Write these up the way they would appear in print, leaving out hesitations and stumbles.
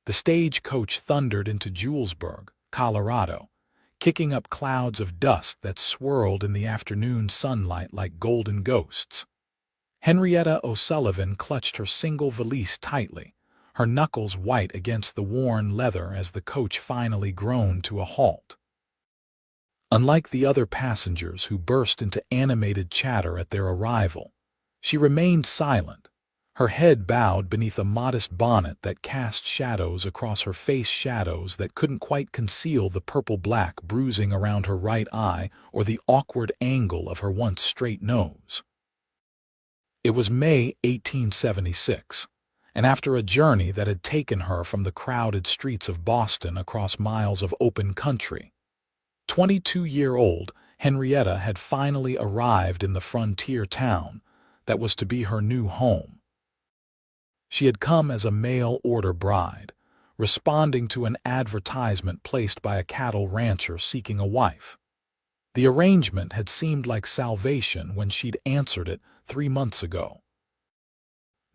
The stagecoach thundered into Julesburg, Colorado, kicking up clouds of dust that swirled in the afternoon sunlight like golden ghosts. Henrietta O'Sullivan clutched her single valise tightly, her knuckles white against the worn leather as the coach finally groaned to a halt. Unlike the other passengers who burst into animated chatter at their arrival, she remained silent, her head bowed beneath a modest bonnet that cast shadows across her face, shadows that couldn't quite conceal the purple-black bruising around her right eye or the awkward angle of her once straight nose. It was May 1876, and after a journey that had taken her from the crowded streets of Boston across miles of open country, 22-year-old Henrietta had finally arrived in the frontier town that was to be her new home. She had come as a mail-order bride, responding to an advertisement placed by a cattle rancher seeking a wife. The arrangement had seemed like salvation when she'd answered it 3 months ago.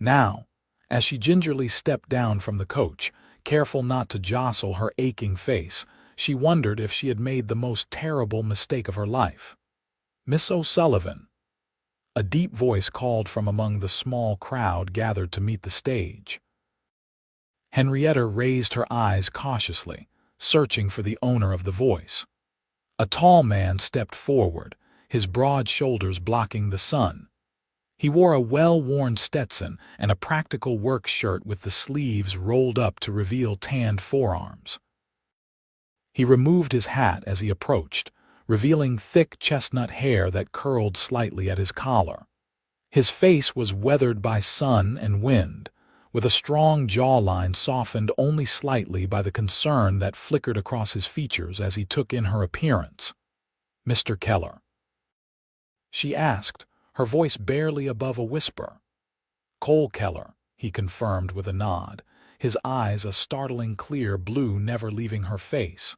Now, as she gingerly stepped down from the coach, careful not to jostle her aching face, she wondered if she had made the most terrible mistake of her life. "Miss O'Sullivan," a deep voice called from among the small crowd gathered to meet the stage. Henrietta raised her eyes cautiously, searching for the owner of the voice. A tall man stepped forward, his broad shoulders blocking the sun. He wore a well-worn Stetson and a practical work shirt with the sleeves rolled up to reveal tanned forearms. He removed his hat as he approached, revealing thick chestnut hair that curled slightly at his collar. His face was weathered by sun and wind, with a strong jawline softened only slightly by the concern that flickered across his features as he took in her appearance. "Mr. Keller?" she asked, her voice barely above a whisper. "Cole Keller," he confirmed with a nod, his eyes a startling clear blue never leaving her face.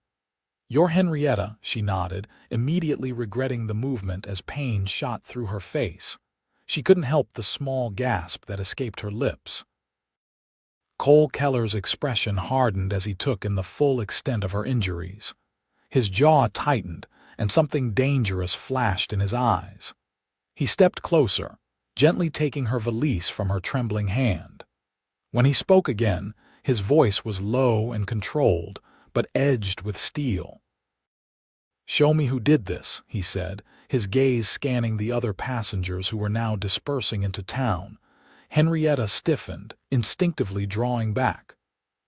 "You're Henrietta," she nodded, immediately regretting the movement as pain shot through her face. She couldn't help the small gasp that escaped her lips. Cole Keller's expression hardened as he took in the full extent of her injuries. His jaw tightened, and something dangerous flashed in his eyes. He stepped closer, gently taking her valise from her trembling hand. When he spoke again, his voice was low and controlled, but edged with steel. "Show me who did this," he said, his gaze scanning the other passengers who were now dispersing into town. Henrietta stiffened, instinctively drawing back.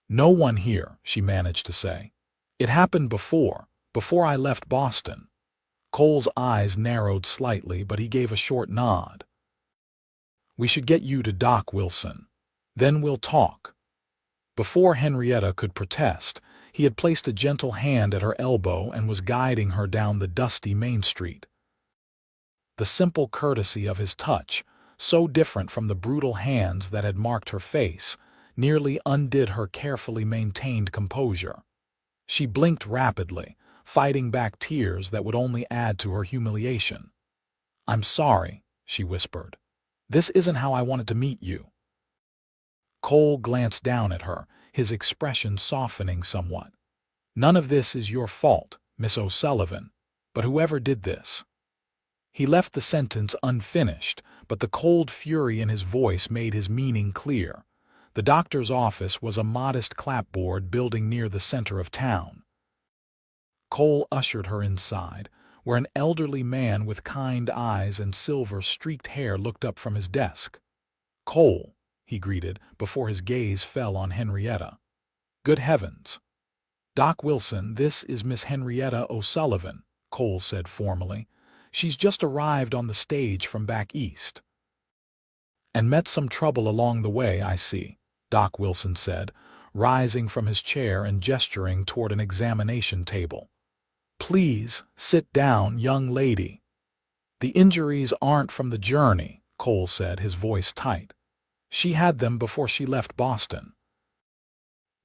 "No one here," she managed to say. "It happened before I left Boston." Cole's eyes narrowed slightly, but he gave a short nod. "We should get you to Doc Wilson. Then we'll talk." Before Henrietta could protest, he had placed a gentle hand at her elbow and was guiding her down the dusty Main Street. The simple courtesy of his touch, so different from the brutal hands that had marked her face, nearly undid her carefully maintained composure. She blinked rapidly, fighting back tears that would only add to her humiliation. "I'm sorry," she whispered. "This isn't how I wanted to meet you." Cole glanced down at her, his expression softening somewhat. "None of this is your fault, Miss O'Sullivan, but whoever did this." He left the sentence unfinished, but the cold fury in his voice made his meaning clear. The doctor's office was a modest clapboard building near the center of town. Cole ushered her inside, where an elderly man with kind eyes and silver-streaked hair looked up from his desk. "Cole," he greeted, before his gaze fell on Henrietta. "Good heavens." "Doc Wilson, this is Miss Henrietta O'Sullivan," Cole said formally. "She's just arrived on the stage from back east." "And met some trouble along the way, I see," Doc Wilson said, rising from his chair and gesturing toward an examination table. "Please, sit down, young lady." "The injuries aren't from the journey," Cole said, his voice tight. "She had them before she left Boston."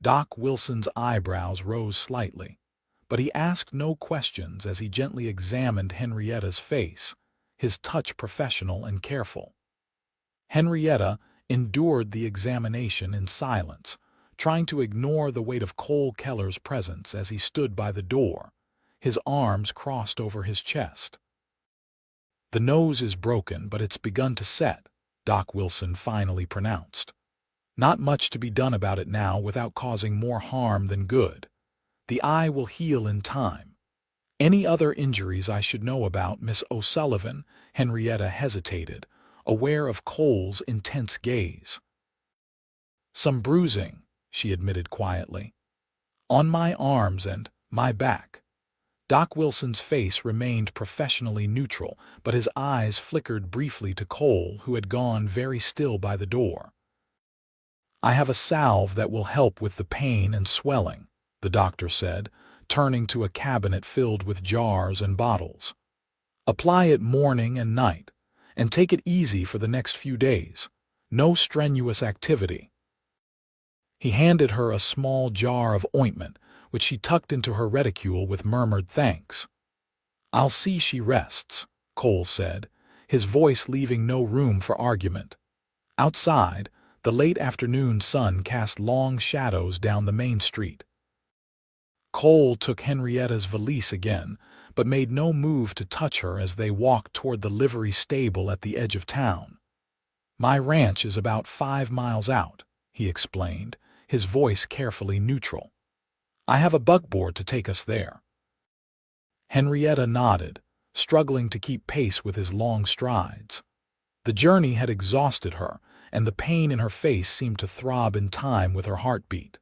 Doc Wilson's eyebrows rose slightly, but he asked no questions as he gently examined Henrietta's face, his touch professional and careful. Henrietta endured the examination in silence, trying to ignore the weight of Cole Keller's presence as he stood by the door, his arms crossed over his chest. "The nose is broken, but it's begun to set," Doc Wilson finally pronounced. "Not much to be done about it now without causing more harm than good. The eye will heal in time. Any other injuries I should know about, Miss O'Sullivan?" Henrietta hesitated, aware of Cole's intense gaze. "Some bruising," she admitted quietly. "On my arms and my back." Doc Wilson's face remained professionally neutral, but his eyes flickered briefly to Cole, who had gone very still by the door. "I have a salve that will help with the pain and swelling," the doctor said, turning to a cabinet filled with jars and bottles. "Apply it morning and night, and take it easy for the next few days. No strenuous activity." He handed her a small jar of ointment, which she tucked into her reticule with murmured thanks. "I'll see she rests," Cole said, his voice leaving no room for argument. Outside, the late afternoon sun cast long shadows down the main street. Cole took Henrietta's valise again, but made no move to touch her as they walked toward the livery stable at the edge of town. "My ranch is about 5 miles out," he explained, his voice carefully neutral. "I have a buckboard to take us there." Henrietta nodded, struggling to keep pace with his long strides. The journey had exhausted her, and the pain in her face seemed to throb in time with her heartbeat.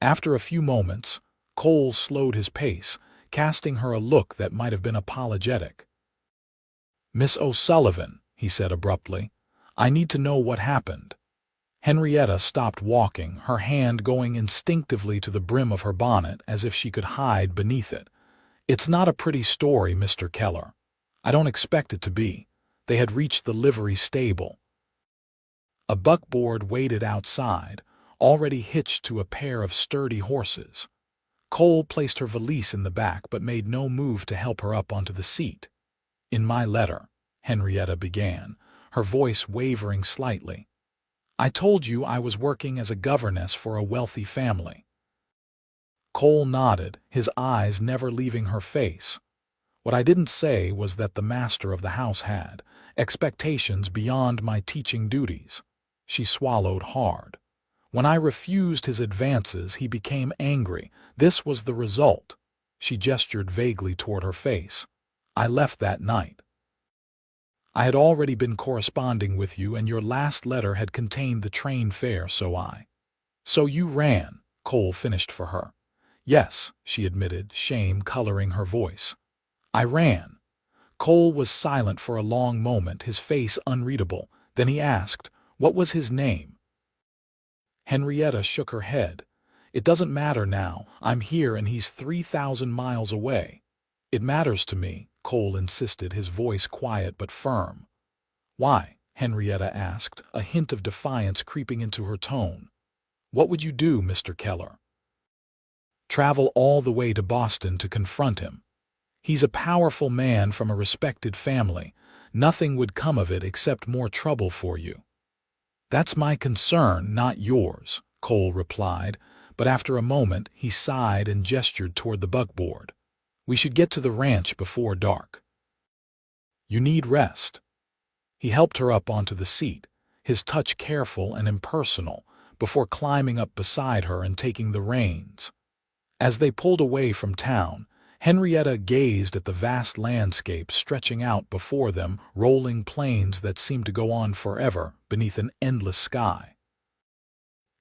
After a few moments, Cole slowed his pace, casting her a look that might have been apologetic. "Miss O'Sullivan," he said abruptly, "I need to know what happened." Henrietta stopped walking, her hand going instinctively to the brim of her bonnet as if she could hide beneath it. "It's not a pretty story, Mr. Keller. I don't expect it to be." They had reached the livery stable. A buckboard waited outside, already hitched to a pair of sturdy horses. Cole placed her valise in the back but made no move to help her up onto the seat. "In my letter," Henrietta began, her voice wavering slightly, "I told you I was working as a governess for a wealthy family." Cole nodded, his eyes never leaving her face. "What I didn't say was that the master of the house had expectations beyond my teaching duties." She swallowed hard. "When I refused his advances, he became angry. This was the result." She gestured vaguely toward her face. "I left that night. I had already been corresponding with you, and your last letter had contained the train fare, So you ran," Cole finished for her. "Yes," she admitted, shame coloring her voice. "I ran." Cole was silent for a long moment, his face unreadable. Then he asked, "What was his name?" Henrietta shook her head. "It doesn't matter now. I'm here and he's 3,000 miles away." "It matters to me," Cole insisted, his voice quiet but firm. "Why?" Henrietta asked, a hint of defiance creeping into her tone. "What would you do, Mr. Keller?" "Travel all the way to Boston to confront him. He's a powerful man from a respected family. Nothing would come of it except more trouble for you." "That's my concern, not yours," Cole replied, but after a moment he sighed and gestured toward the buckboard. "We should get to the ranch before dark." "You need rest." He helped her up onto the seat, his touch careful and impersonal, before climbing up beside her and taking the reins. As they pulled away from town, Henrietta gazed at the vast landscape stretching out before them, rolling plains that seemed to go on forever beneath an endless sky.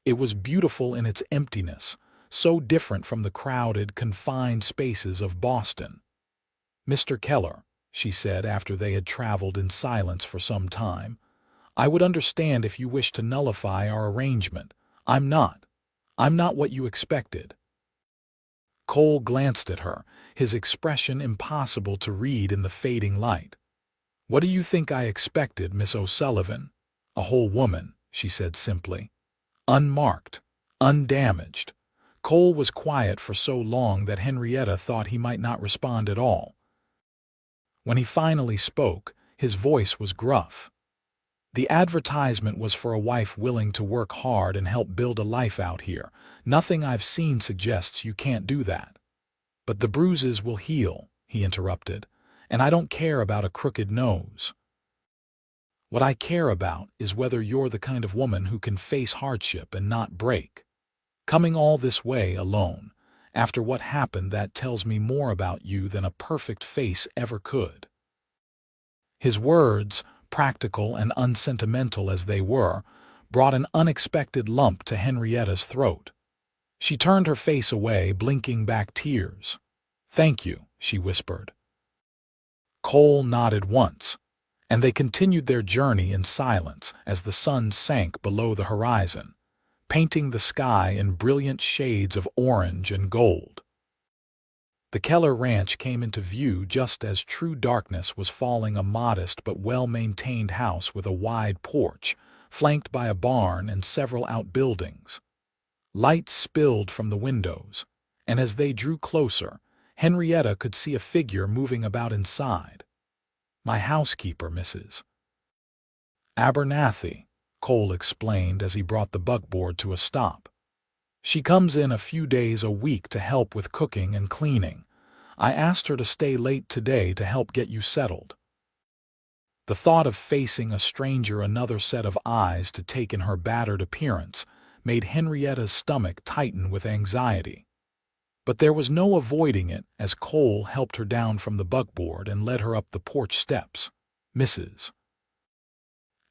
It was beautiful in its emptiness, so different from the crowded, confined spaces of Boston. "Mr. Keller," she said after they had traveled in silence for some time, "I would understand if you wished to nullify our arrangement. I'm not what you expected." Cole glanced at her, his expression impossible to read in the fading light. "What do you think I expected, Miss O'Sullivan?" "A whole woman," she said simply. "Unmarked, undamaged." Cole was quiet for so long that Henrietta thought he might not respond at all. When he finally spoke, his voice was gruff. The advertisement was for a wife willing to work hard and help build a life out here. Nothing I've seen suggests you can't do that. But the bruises will heal, he interrupted, and I don't care about a crooked nose. What I care about is whether you're the kind of woman who can face hardship and not break. Coming all this way alone, after what happened, that tells me more about you than a perfect face ever could. His words, practical and unsentimental as they were, brought an unexpected lump to Henrietta's throat. She turned her face away, blinking back tears. "Thank you," she whispered. Cole nodded once, and they continued their journey in silence as the sun sank below the horizon, painting the sky in brilliant shades of orange and gold. The Keller ranch came into view just as true darkness was falling, a modest but well-maintained house with a wide porch, flanked by a barn and several outbuildings. Light spilled from the windows, and as they drew closer, Henrietta could see a figure moving about inside. "My housekeeper, Mrs. Abernathy," Cole explained as he brought the buckboard to a stop. "She comes in a few days a week to help with cooking and cleaning. I asked her to stay late today to help get you settled." The thought of facing a stranger, another set of eyes to take in her battered appearance, made Henrietta's stomach tighten with anxiety. But there was no avoiding it as Cole helped her down from the buckboard and led her up the porch steps. Mrs.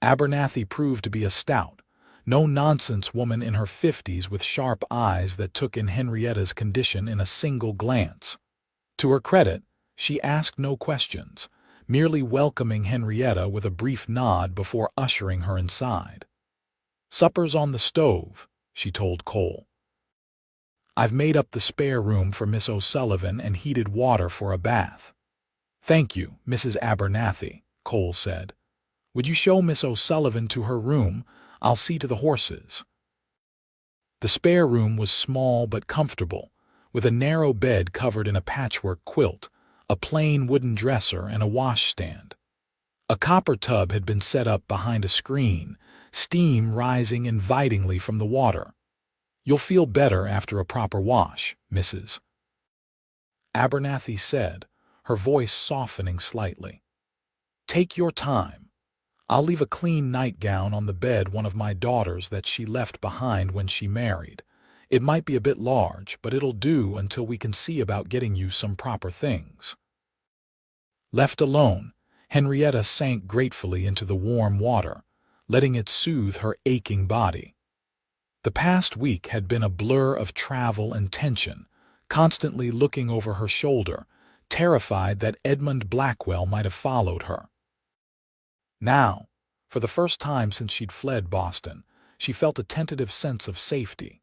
Abernathy proved to be a stout, no-nonsense woman in her 50s with sharp eyes that took in Henrietta's condition in a single glance. To her credit, she asked no questions, merely welcoming Henrietta with a brief nod before ushering her inside. "Supper's on the stove," she told Cole. "I've made up the spare room for Miss O'Sullivan and heated water for a bath." "Thank you, Mrs. Abernathy," Cole said. "Would you show Miss O'Sullivan to her room? I'll see to the horses." The spare room was small but comfortable, with a narrow bed covered in a patchwork quilt, a plain wooden dresser, and a washstand. A copper tub had been set up behind a screen, steam rising invitingly from the water. "You'll feel better after a proper wash, Mrs. Abernathy said, her voice softening slightly. "Take your time. I'll leave a clean nightgown on the bed, one of my daughter's that she left behind when she married. It might be a bit large, but it'll do until we can see about getting you some proper things." Left alone, Henrietta sank gratefully into the warm water, letting it soothe her aching body. The past week had been a blur of travel and tension, constantly looking over her shoulder, terrified that Edmund Blackwell might have followed her. Now, for the first time since she'd fled Boston, she felt a tentative sense of safety.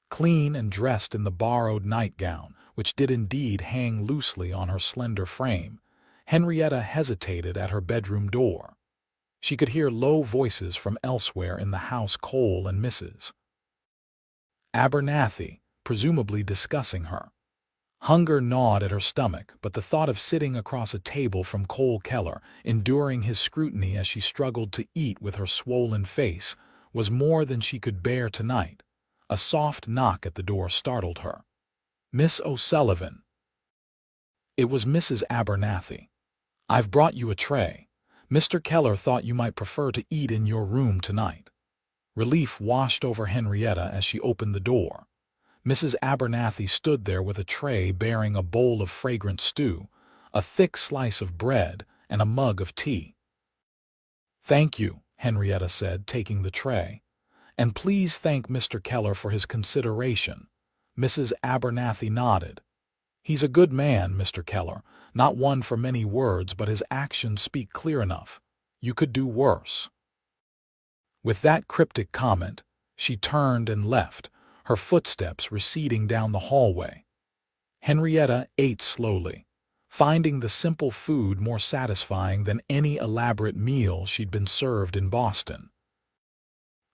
Clean and dressed in the borrowed nightgown, which did indeed hang loosely on her slender frame, Henrietta hesitated at her bedroom door. She could hear low voices from elsewhere in the house, Cole and Mrs. Abernathy, presumably discussing her. Hunger gnawed at her stomach, but the thought of sitting across a table from Cole Keller, enduring his scrutiny as she struggled to eat with her swollen face, was more than she could bear tonight. A soft knock at the door startled her. "Miss O'Sullivan." It was Mrs. Abernathy. "I've brought you a tray. Mr. Keller thought you might prefer to eat in your room tonight." Relief washed over Henrietta as she opened the door. Mrs. Abernathy stood there with a tray bearing a bowl of fragrant stew, a thick slice of bread, and a mug of tea. "Thank you," Henrietta said, taking the tray. "And please thank Mr. Keller for his consideration." Mrs. Abernathy nodded. "He's a good man, Mr. Keller, not one for many words, but his actions speak clear enough. You could do worse." With that cryptic comment, she turned and left, her footsteps receding down the hallway. Henrietta ate slowly, finding the simple food more satisfying than any elaborate meal she'd been served in Boston.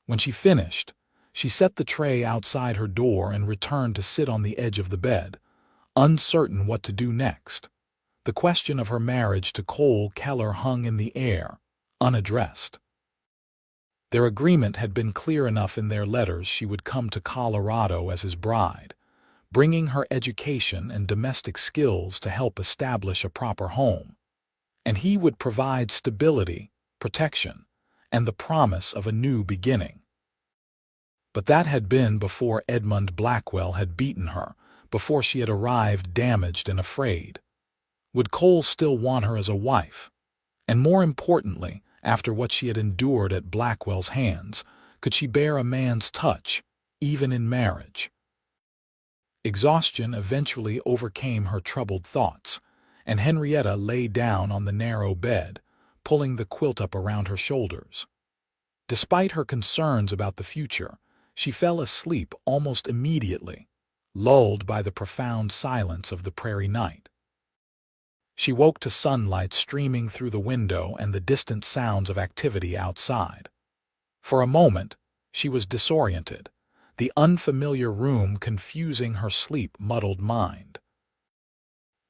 When she finished, she set the tray outside her door and returned to sit on the edge of the bed, uncertain what to do next. The question of her marriage to Cole Keller hung in the air, unaddressed. Their agreement had been clear enough in their letters. She would come to Colorado as his bride, bringing her education and domestic skills to help establish a proper home. And he would provide stability, protection, and the promise of a new beginning. But that had been before Edmund Blackwell had beaten her, before she had arrived damaged and afraid. Would Cole still want her as a wife? And more importantly, after what she had endured at Blackwell's hands, could she bear a man's touch, even in marriage? Exhaustion eventually overcame her troubled thoughts, and Henrietta lay down on the narrow bed, pulling the quilt up around her shoulders. Despite her concerns about the future, she fell asleep almost immediately, lulled by the profound silence of the prairie night. She woke to sunlight streaming through the window and the distant sounds of activity outside. For a moment, she was disoriented, the unfamiliar room confusing her sleep-muddled mind.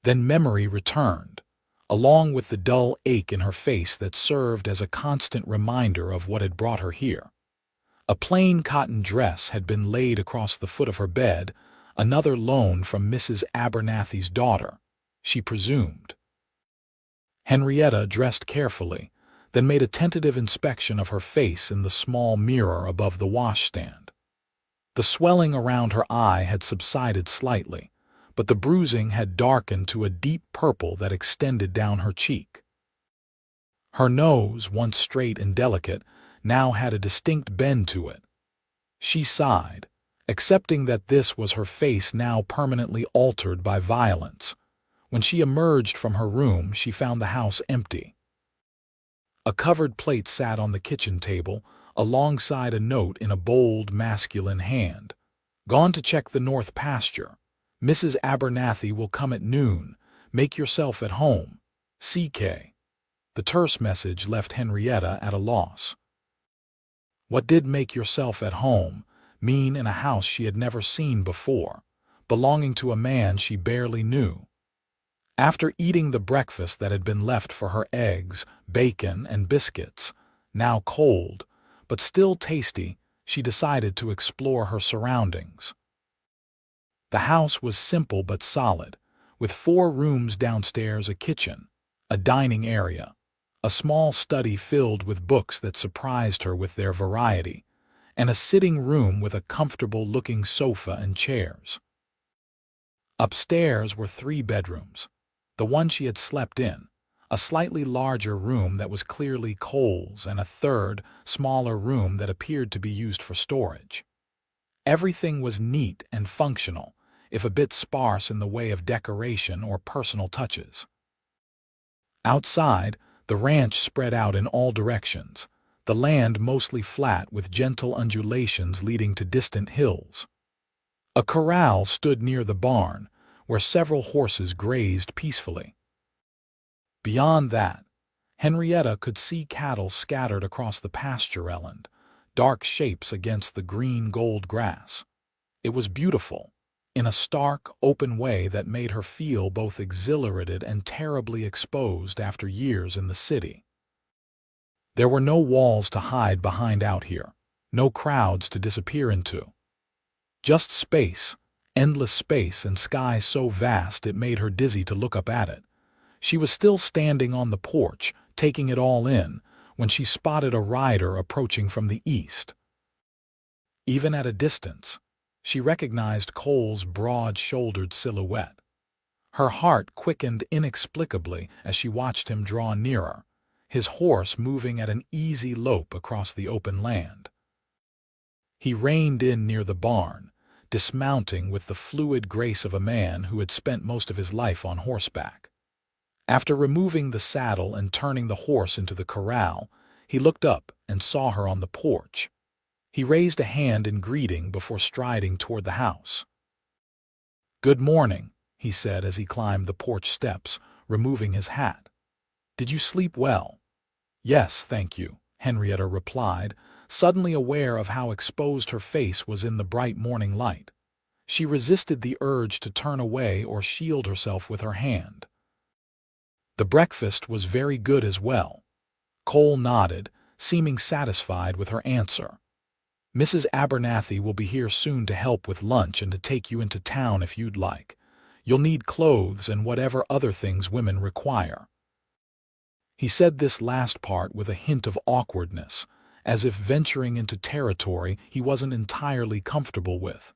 Then memory returned, along with the dull ache in her face that served as a constant reminder of what had brought her here. A plain cotton dress had been laid across the foot of her bed, another loan from Mrs. Abernathy's daughter, she presumed. Henrietta dressed carefully, then made a tentative inspection of her face in the small mirror above the washstand. The swelling around her eye had subsided slightly, but the bruising had darkened to a deep purple that extended down her cheek. Her nose, once straight and delicate, now had a distinct bend to it. She sighed, accepting that this was her face now permanently altered by violence. When she emerged from her room, she found the house empty. A covered plate sat on the kitchen table, alongside a note in a bold, masculine hand. "Gone to check the north pasture. Mrs. Abernathy will come at noon. Make yourself at home. CK." The terse message left Henrietta at a loss. What did "make yourself at home" mean in a house she had never seen before, belonging to a man she barely knew? After eating the breakfast that had been left for her, eggs, bacon, and biscuits, now cold, but still tasty, she decided to explore her surroundings. The house was simple but solid, with 4 rooms downstairs, a kitchen, a dining area, a small study filled with books that surprised her with their variety, and a sitting room with a comfortable-looking sofa and chairs. Upstairs were 3 bedrooms, the one she had slept in, a slightly larger room that was clearly Cole's, and a third, smaller room that appeared to be used for storage. Everything was neat and functional, if a bit sparse in the way of decoration or personal touches. Outside, the ranch spread out in all directions, the land mostly flat with gentle undulations leading to distant hills. A corral stood near the barn, where several horses grazed peacefully. Beyond that, Henrietta could see cattle scattered across the pasture land, dark shapes against the green gold grass. It was beautiful, in a stark, open way that made her feel both exhilarated and terribly exposed after years in the city. There were no walls to hide behind out here, no crowds to disappear into. Just space, endless space, and sky so vast it made her dizzy to look up at it. She was still standing on the porch, taking it all in, when she spotted a rider approaching from the east. Even at a distance, she recognized Cole's broad-shouldered silhouette. Her heart quickened inexplicably as she watched him draw nearer, his horse moving at an easy lope across the open land. He reined in near the barn, dismounting with the fluid grace of a man who had spent most of his life on horseback. After removing the saddle and turning the horse into the corral, he looked up and saw her on the porch. He raised a hand in greeting before striding toward the house. "Good morning," he said as he climbed the porch steps, removing his hat. "Did you sleep well?" "Yes, thank you," Henrietta replied, suddenly aware of how exposed her face was in the bright morning light. She resisted the urge to turn away or shield herself with her hand. "The breakfast was very good as well." Cole nodded, seeming satisfied with her answer. "Mrs. Abernathy will be here soon to help with lunch and to take you into town if you'd like. You'll need clothes and whatever other things women require." He said this last part with a hint of awkwardness, as if venturing into territory he wasn't entirely comfortable with.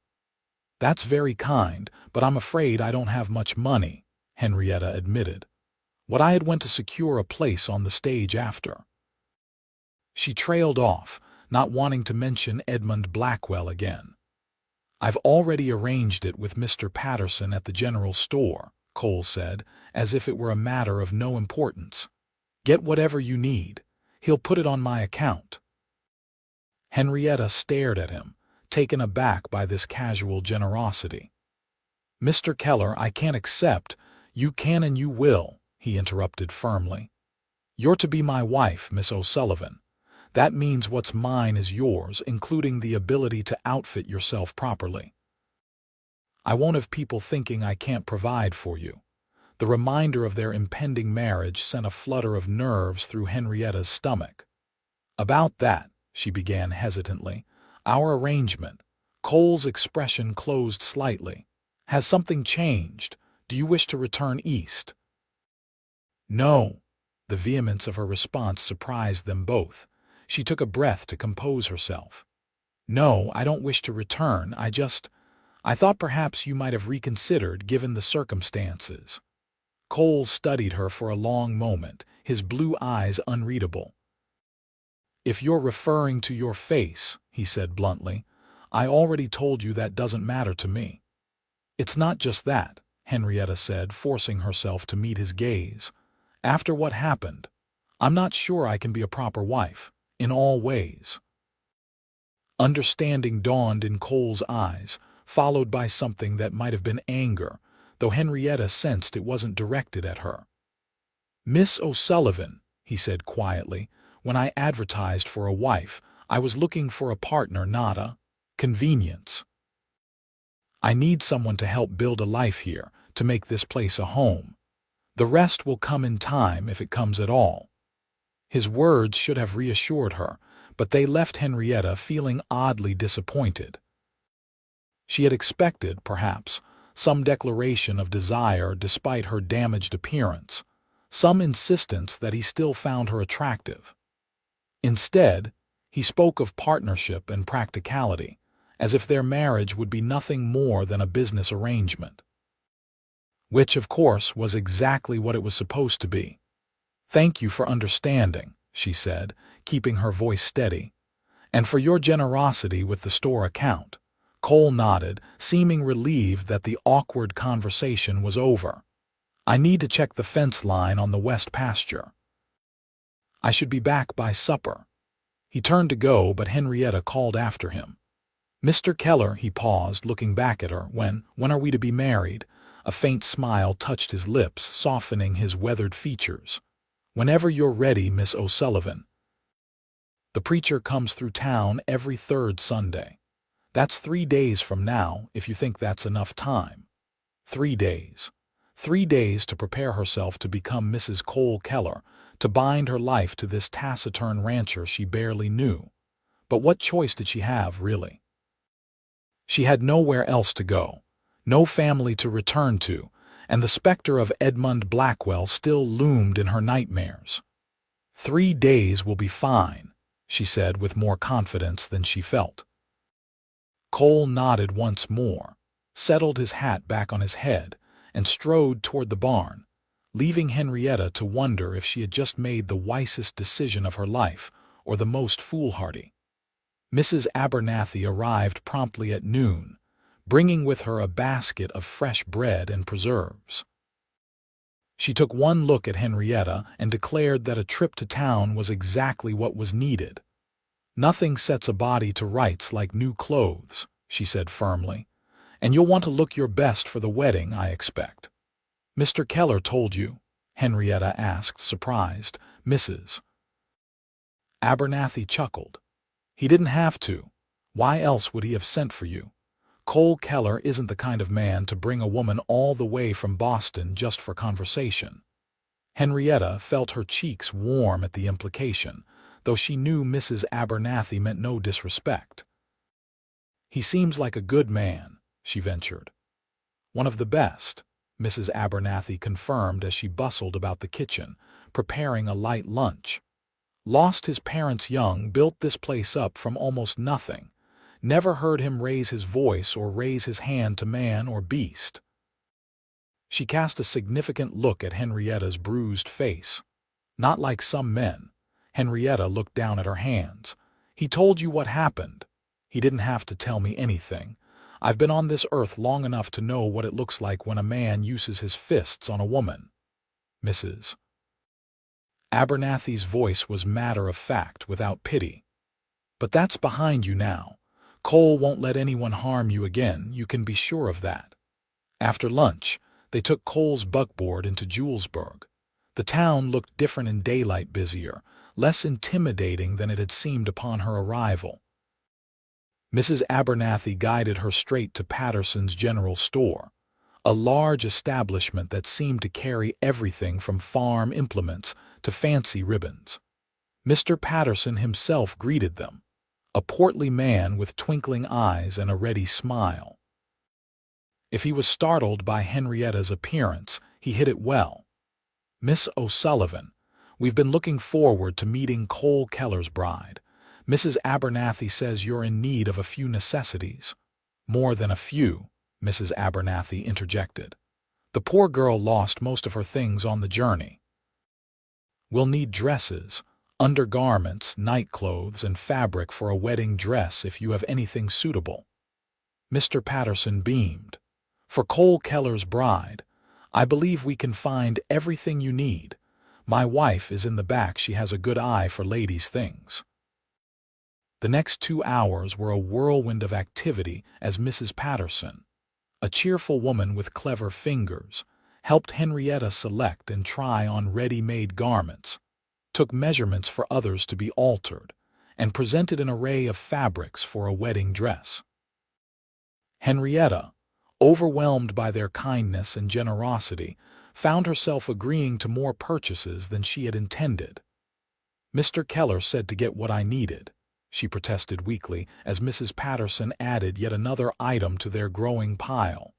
"That's very kind, but I'm afraid I don't have much money," Henrietta admitted. "What I had went to secure a place on the stage after." She trailed off, not wanting to mention Edmund Blackwell again. "I've already arranged it with Mr. Patterson at the general store," Cole said, as if it were a matter of no importance. "Get whatever you need. He'll put it on my account." Henrietta stared at him, taken aback by this casual generosity. "Mr. Keller, I can't accept—" "You can and you will," he interrupted firmly. "You're to be my wife, Miss O'Sullivan. That means what's mine is yours, including the ability to outfit yourself properly. I won't have people thinking I can't provide for you." The reminder of their impending marriage sent a flutter of nerves through Henrietta's stomach. "About that," she began hesitantly, "our arrangement—" Cole's expression closed slightly. "Has something changed? Do you wish to return east?" "No." The vehemence of her response surprised them both. She took a breath to compose herself. "No, I don't wish to return. I thought perhaps you might have reconsidered given the circumstances." Cole studied her for a long moment, his blue eyes unreadable. "If you're referring to your face," he said bluntly, "I already told you that doesn't matter to me." "It's not just that," Henrietta said, forcing herself to meet his gaze. "After what happened, I'm not sure I can be a proper wife, in all ways." Understanding dawned in Cole's eyes, followed by something that might have been anger, though Henrietta sensed it wasn't directed at her. "Miss O'Sullivan," he said quietly, "when I advertised for a wife, I was looking for a partner, not a convenience. I need someone to help build a life here, to make this place a home. The rest will come in time, if it comes at all." His words should have reassured her, but they left Henrietta feeling oddly disappointed. She had expected, perhaps, some declaration of desire despite her damaged appearance, some insistence that he still found her attractive. Instead, he spoke of partnership and practicality, as if their marriage would be nothing more than a business arrangement. Which, of course, was exactly what it was supposed to be. "Thank you for understanding," she said, keeping her voice steady. "And for your generosity with the store account." Cole nodded, seeming relieved that the awkward conversation was over. "I need to check the fence line on the west pasture. I should be back by supper." He turned to go, but Henrietta called after him. "Mr. Keller," he paused, looking back at her. When are we to be married?" A faint smile touched his lips, softening his weathered features. "Whenever you're ready, Miss O'Sullivan. The preacher comes through town every third Sunday. That's 3 days from now, if you think that's enough time." 3 days. 3 days to prepare herself to become Mrs. Cole Keller, to bind her life to this taciturn rancher she barely knew. But what choice did she have, really? She had nowhere else to go, no family to return to, and the specter of Edmund Blackwell still loomed in her nightmares. 3 days will be fine," she said with more confidence than she felt. Cole nodded once more, settled his hat back on his head, and strode toward the barn, leaving Henrietta to wonder if she had just made the wisest decision of her life, or the most foolhardy. Mrs. Abernathy arrived promptly at noon, bringing with her a basket of fresh bread and preserves. She took one look at Henrietta and declared that a trip to town was exactly what was needed. "Nothing sets a body to rights like new clothes," she said firmly. "And you'll want to look your best for the wedding, I expect." "Mr. Keller told you?" Henrietta asked, surprised. Mrs. Abernathy chuckled. "He didn't have to. Why else would he have sent for you? Cole Keller isn't the kind of man to bring a woman all the way from Boston just for conversation." Henrietta felt her cheeks warm at the implication, though she knew Mrs. Abernathy meant no disrespect. "He seems like a good man," she ventured. "One of the best," Mrs. Abernathy confirmed as she bustled about the kitchen, preparing a light lunch. "Lost his parents young, built this place up from almost nothing. Never heard him raise his voice or raise his hand to man or beast." She cast a significant look at Henrietta's bruised face. "Not like some men." Henrietta looked down at her hands. "He told you what happened." "He didn't have to tell me anything. I've been on this earth long enough to know what it looks like when a man uses his fists on a woman." Mrs. Abernathy's voice was matter-of-fact, without pity. "But that's behind you now. Cole won't let anyone harm you again, you can be sure of that." After lunch, they took Cole's buckboard into Julesburg. The town looked different in daylight, busier, less intimidating than it had seemed upon her arrival. Mrs. Abernathy guided her straight to Patterson's General Store, a large establishment that seemed to carry everything from farm implements to fancy ribbons. Mr. Patterson himself greeted them, a portly man with twinkling eyes and a ready smile. If he was startled by Henrietta's appearance, he hid it well. "Miss O'Sullivan, we've been looking forward to meeting Cole Keller's bride. Mrs. Abernathy says you're in need of a few necessities." "More than a few," Mrs. Abernathy interjected. "The poor girl lost most of her things on the journey. We'll need dresses, undergarments, nightclothes, and fabric for a wedding dress if you have anything suitable." Mr. Patterson beamed. "For Cole Keller's bride, I believe we can find everything you need. My wife is in the back, she has a good eye for ladies' things." The next 2 hours were a whirlwind of activity as Mrs. Patterson, a cheerful woman with clever fingers, helped Henrietta select and try on ready-made garments, took measurements for others to be altered, and presented an array of fabrics for a wedding dress. Henrietta, overwhelmed by their kindness and generosity, found herself agreeing to more purchases than she had intended. "Mr. Keller said to get what I needed," she protested weakly as Mrs. Patterson added yet another item to their growing pile.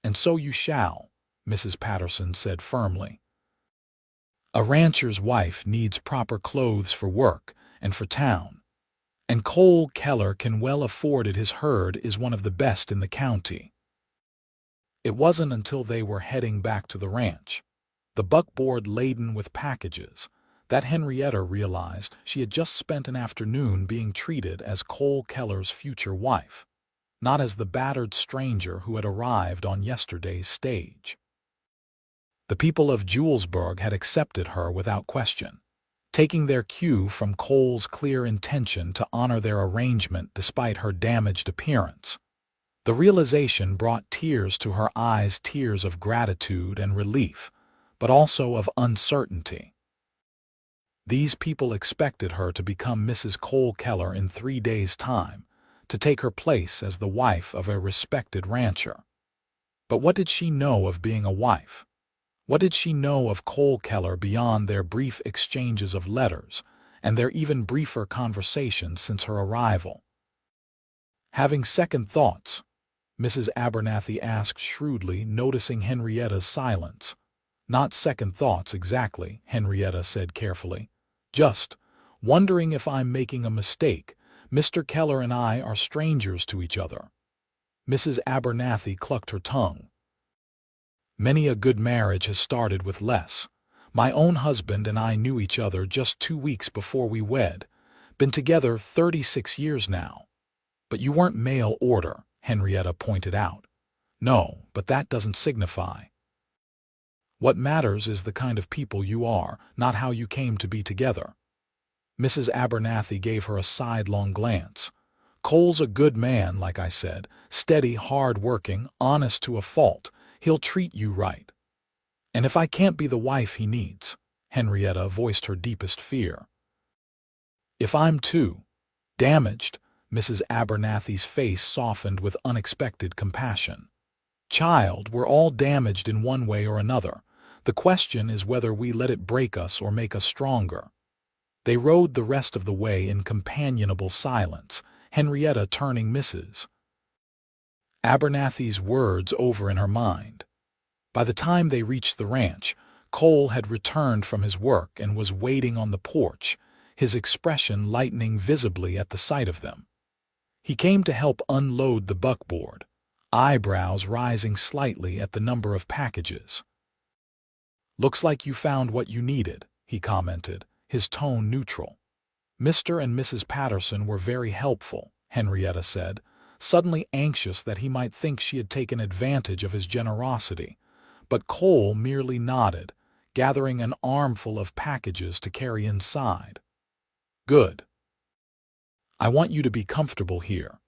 "And so you shall," Mrs. Patterson said firmly. "A rancher's wife needs proper clothes for work and for town, and Cole Keller can well afford it. His herd is one of the best in the county." It wasn't until they were heading back to the ranch, the buckboard laden with packages, that Henrietta realized she had just spent an afternoon being treated as Cole Keller's future wife, not as the battered stranger who had arrived on yesterday's stage. The people of Julesburg had accepted her without question, taking their cue from Cole's clear intention to honor their arrangement despite her damaged appearance. The realization brought tears to her eyes, tears of gratitude and relief, but also of uncertainty. These people expected her to become Mrs. Cole Keller in 3 days' time, to take her place as the wife of a respected rancher. But what did she know of being a wife? What did she know of Cole Keller beyond their brief exchanges of letters and their even briefer conversations since her arrival? Having second thoughts, Mrs. Abernathy asked shrewdly, noticing Henrietta's silence. "Not second thoughts exactly," Henrietta said carefully. "Just wondering if I'm making a mistake. Mr. Keller and I are strangers to each other." Mrs. Abernathy clucked her tongue. "Many a good marriage has started with less. My own husband and I knew each other just 2 weeks before we wed. Been together 36 years now." "But you weren't mail order," Henrietta pointed out. "No, but that doesn't signify. What matters is the kind of people you are, not how you came to be together." Mrs. Abernathy gave her a sidelong glance. "Cole's a good man, like I said, steady, hard-working, honest to a fault. He'll treat you right. And if I can't be the wife he needs," Henrietta voiced her deepest fear. "If I'm too damaged," Mrs. Abernathy's face softened with unexpected compassion. "Child, we're all damaged in one way or another. The question is whether we let it break us or make us stronger." They rode the rest of the way in companionable silence, Henrietta turning Mrs. Abernathy's words over in her mind. By the time they reached the ranch, Cole had returned from his work and was waiting on the porch, his expression lightening visibly at the sight of them. He came to help unload the buckboard, eyebrows rising slightly at the number of packages. "Looks like you found what you needed," he commented, his tone neutral. "Mr. and Mrs. Patterson were very helpful," Henrietta said, suddenly anxious that he might think she had taken advantage of his generosity. But Cole merely nodded, gathering an armful of packages to carry inside. "Good. I want you to be comfortable here."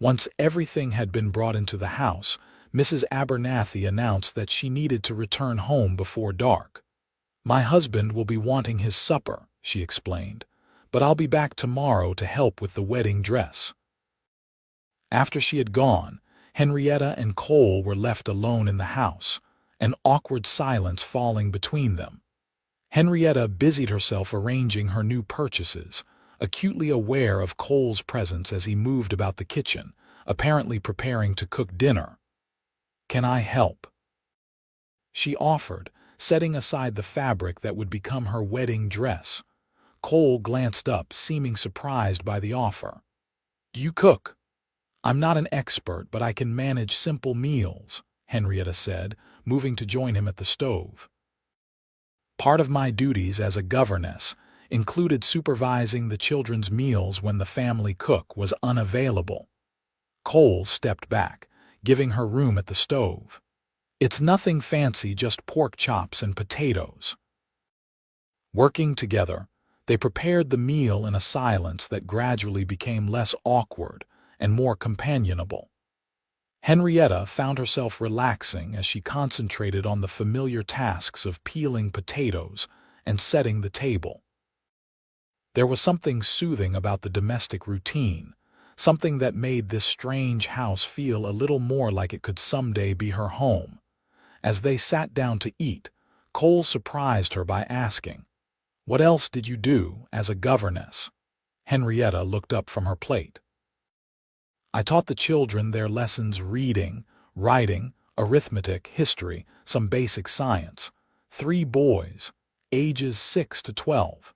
Once everything had been brought into the house, Mrs. Abernathy announced that she needed to return home before dark. "My husband will be wanting his supper," she explained, "but I'll be back tomorrow to help with the wedding dress." After she had gone, Henrietta and Cole were left alone in the house, an awkward silence falling between them. Henrietta busied herself arranging her new purchases, acutely aware of Cole's presence as he moved about the kitchen, apparently preparing to cook dinner. "Can I help?" she offered, setting aside the fabric that would become her wedding dress. Cole glanced up, seeming surprised by the offer. "Do you cook?" "I'm not an expert, but I can manage simple meals," Henrietta said, moving to join him at the stove. "Part of my duties as a governess included supervising the children's meals when the family cook was unavailable." Cole stepped back, giving her room at the stove. "It's nothing fancy, just pork chops and potatoes." Working together, they prepared the meal in a silence that gradually became less awkward and more companionable. Henrietta found herself relaxing as she concentrated on the familiar tasks of peeling potatoes and setting the table. There was something soothing about the domestic routine, something that made this strange house feel a little more like it could someday be her home. As they sat down to eat, Cole surprised her by asking, "What else did you do as a governess?" Henrietta looked up from her plate. "I taught the children their lessons: reading, writing, arithmetic, history, some basic science. 3 boys, ages 6 to 12.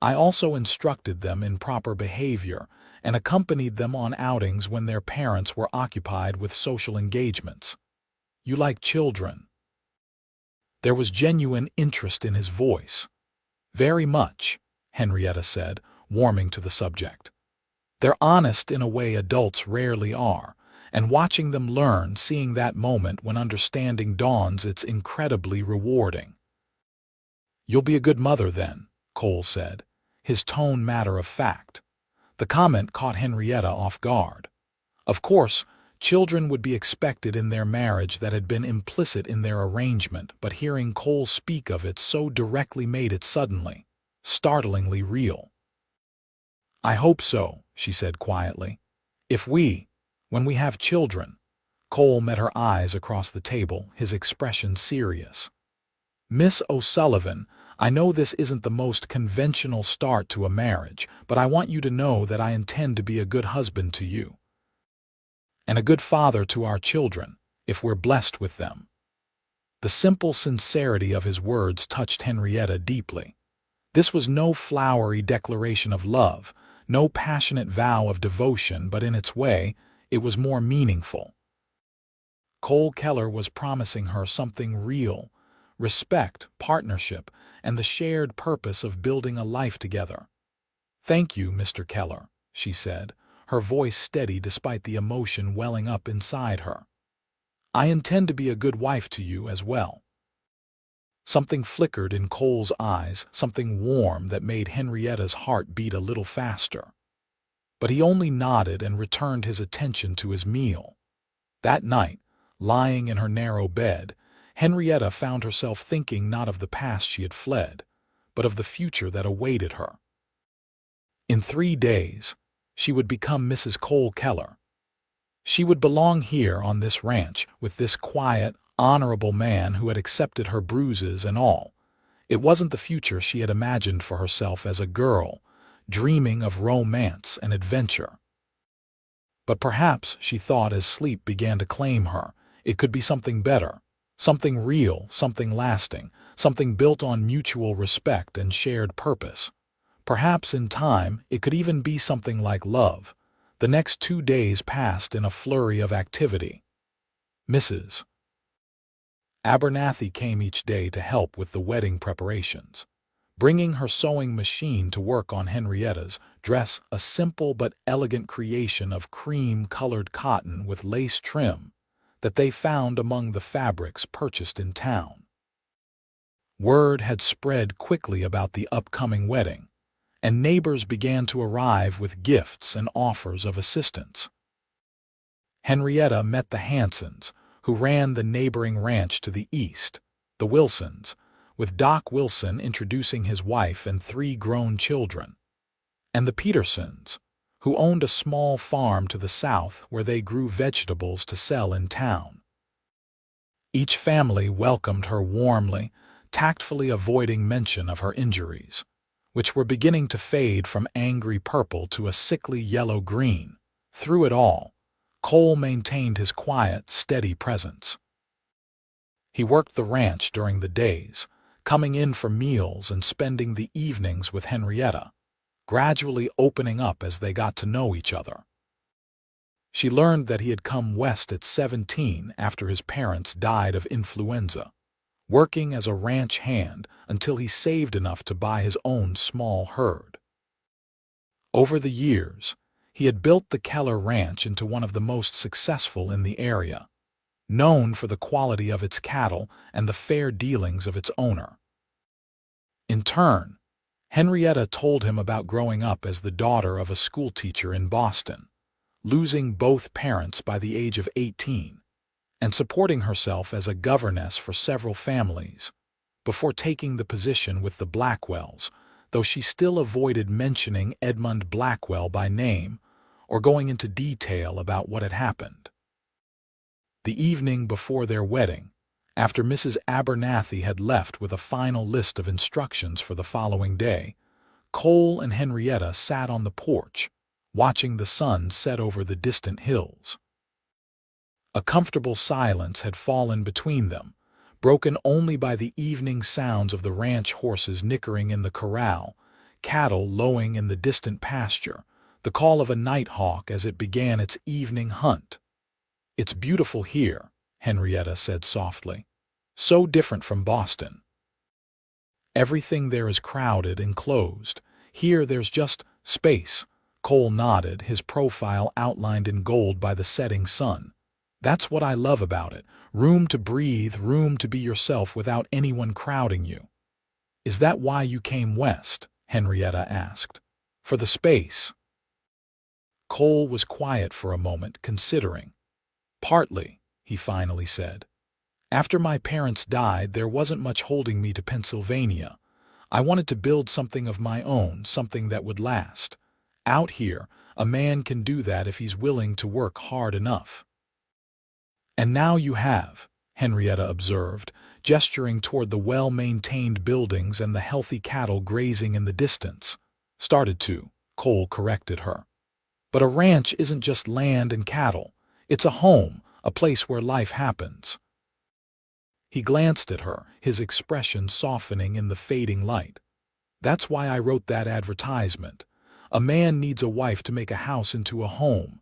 I also instructed them in proper behavior and accompanied them on outings when their parents were occupied with social engagements." "You like children?" There was genuine interest in his voice. "Very much," Henrietta said, warming to the subject. "They're honest in a way adults rarely are, and watching them learn, seeing that moment when understanding dawns, it's incredibly rewarding." "You'll be a good mother then," Cole said, his tone matter of fact. The comment caught Henrietta off guard. Of course, children would be expected in their marriage that had been implicit in their arrangement, but hearing Cole speak of it so directly made it suddenly, startlingly real. "I hope so," she said quietly. When we have children." Cole met her eyes across the table, his expression serious. "Miss O'Sullivan, I know this isn't the most conventional start to a marriage, but I want you to know that I intend to be a good husband to you. And a good father to our children, if we're blessed with them." The simple sincerity of his words touched Henrietta deeply. This was no flowery declaration of love, no passionate vow of devotion, but in its way, it was more meaningful. Cole Keller was promising her something real: respect, partnership, and the shared purpose of building a life together. "Thank you, Mr. Keller," she said, her voice steady despite the emotion welling up inside her. "I intend to be a good wife to you as well." Something flickered in Cole's eyes, something warm that made Henrietta's heart beat a little faster. But he only nodded and returned his attention to his meal. That night, lying in her narrow bed, Henrietta found herself thinking not of the past she had fled, but of the future that awaited her. In 3 days, she would become Mrs. Cole Keller. She would belong here on this ranch with this quiet, honorable man who had accepted her bruises and all. It wasn't the future she had imagined for herself as a girl, dreaming of romance and adventure. But perhaps, she thought as sleep began to claim her, it could be something better, something real, something lasting, something built on mutual respect and shared purpose. Perhaps in time it could even be something like love. The next 2 days passed in a flurry of activity. Mrs. Abernathy came each day to help with the wedding preparations, bringing her sewing machine to work on Henrietta's dress, a simple but elegant creation of cream-colored cotton with lace trim that they found among the fabrics purchased in town. Word had spread quickly about the upcoming wedding, and neighbors began to arrive with gifts and offers of assistance. Henrietta met the Hansons, who ran the neighboring ranch to the east, the Wilsons, with Doc Wilson introducing his wife and 3 grown children, and the Petersons, who owned a small farm to the south where they grew vegetables to sell in town. Each family welcomed her warmly, tactfully avoiding mention of her injuries, which were beginning to fade from angry purple to a sickly yellow-green. Through it all, Cole maintained his quiet, steady presence. He worked the ranch during the days, coming in for meals and spending the evenings with Henrietta, gradually opening up as they got to know each other. She learned that he had come west at 17 after his parents died of influenza, working as a ranch hand until he saved enough to buy his own small herd. Over the years, he had built the Keller Ranch into one of the most successful in the area, known for the quality of its cattle and the fair dealings of its owner. In turn, Henrietta told him about growing up as the daughter of a schoolteacher in Boston, losing both parents by the age of 18, and supporting herself as a governess for several families, before taking the position with the Blackwells, though she still avoided mentioning Edmund Blackwell by name or going into detail about what had happened. The evening before their wedding, after Mrs. Abernathy had left with a final list of instructions for the following day, Cole and Henrietta sat on the porch, watching the sun set over the distant hills. A comfortable silence had fallen between them, broken only by the evening sounds of the ranch horses nickering in the corral, cattle lowing in the distant pasture, the call of a nighthawk as it began its evening hunt. "It's beautiful here," Henrietta said softly. "So different from Boston. Everything there is crowded and closed. Here there's just space." Cole nodded, his profile outlined in gold by the setting sun. "That's what I love about it. Room to breathe, room to be yourself without anyone crowding you." "Is that why you came west?" Henrietta asked. "For the space?" Cole was quiet for a moment, considering. "Partly," he finally said. "After my parents died, there wasn't much holding me to Pennsylvania. I wanted to build something of my own, something that would last. Out here, a man can do that if he's willing to work hard enough." "And now you have," Henrietta observed, gesturing toward the well-maintained buildings and the healthy cattle grazing in the distance. "Started to," Cole corrected her. "But a ranch isn't just land and cattle. It's a home, a place where life happens." He glanced at her, his expression softening in the fading light. "That's why I wrote that advertisement. A man needs a wife to make a house into a home."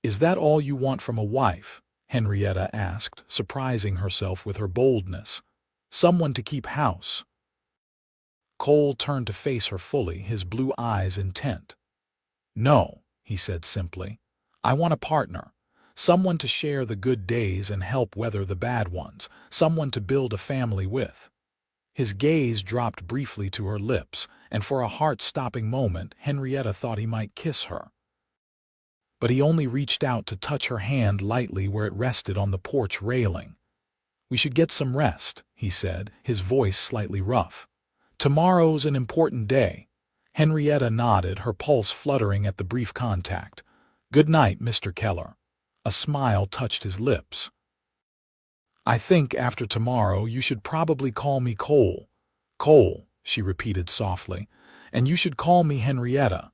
"Is that all you want from a wife?" Henrietta asked, surprising herself with her boldness. "Someone to keep house?" Cole turned to face her fully, his blue eyes intent. "No," he said simply. "I want a partner. Someone to share the good days and help weather the bad ones. Someone to build a family with." His gaze dropped briefly to her lips, and for a heart-stopping moment Henrietta thought he might kiss her. But he only reached out to touch her hand lightly where it rested on the porch railing. "We should get some rest," he said, his voice slightly rough. "Tomorrow's an important day." Henrietta nodded, her pulse fluttering at the brief contact. "Good night, Mr. Keller." A smile touched his lips. "I think after tomorrow you should probably call me Cole." "Cole," she repeated softly, "and you should call me Henrietta."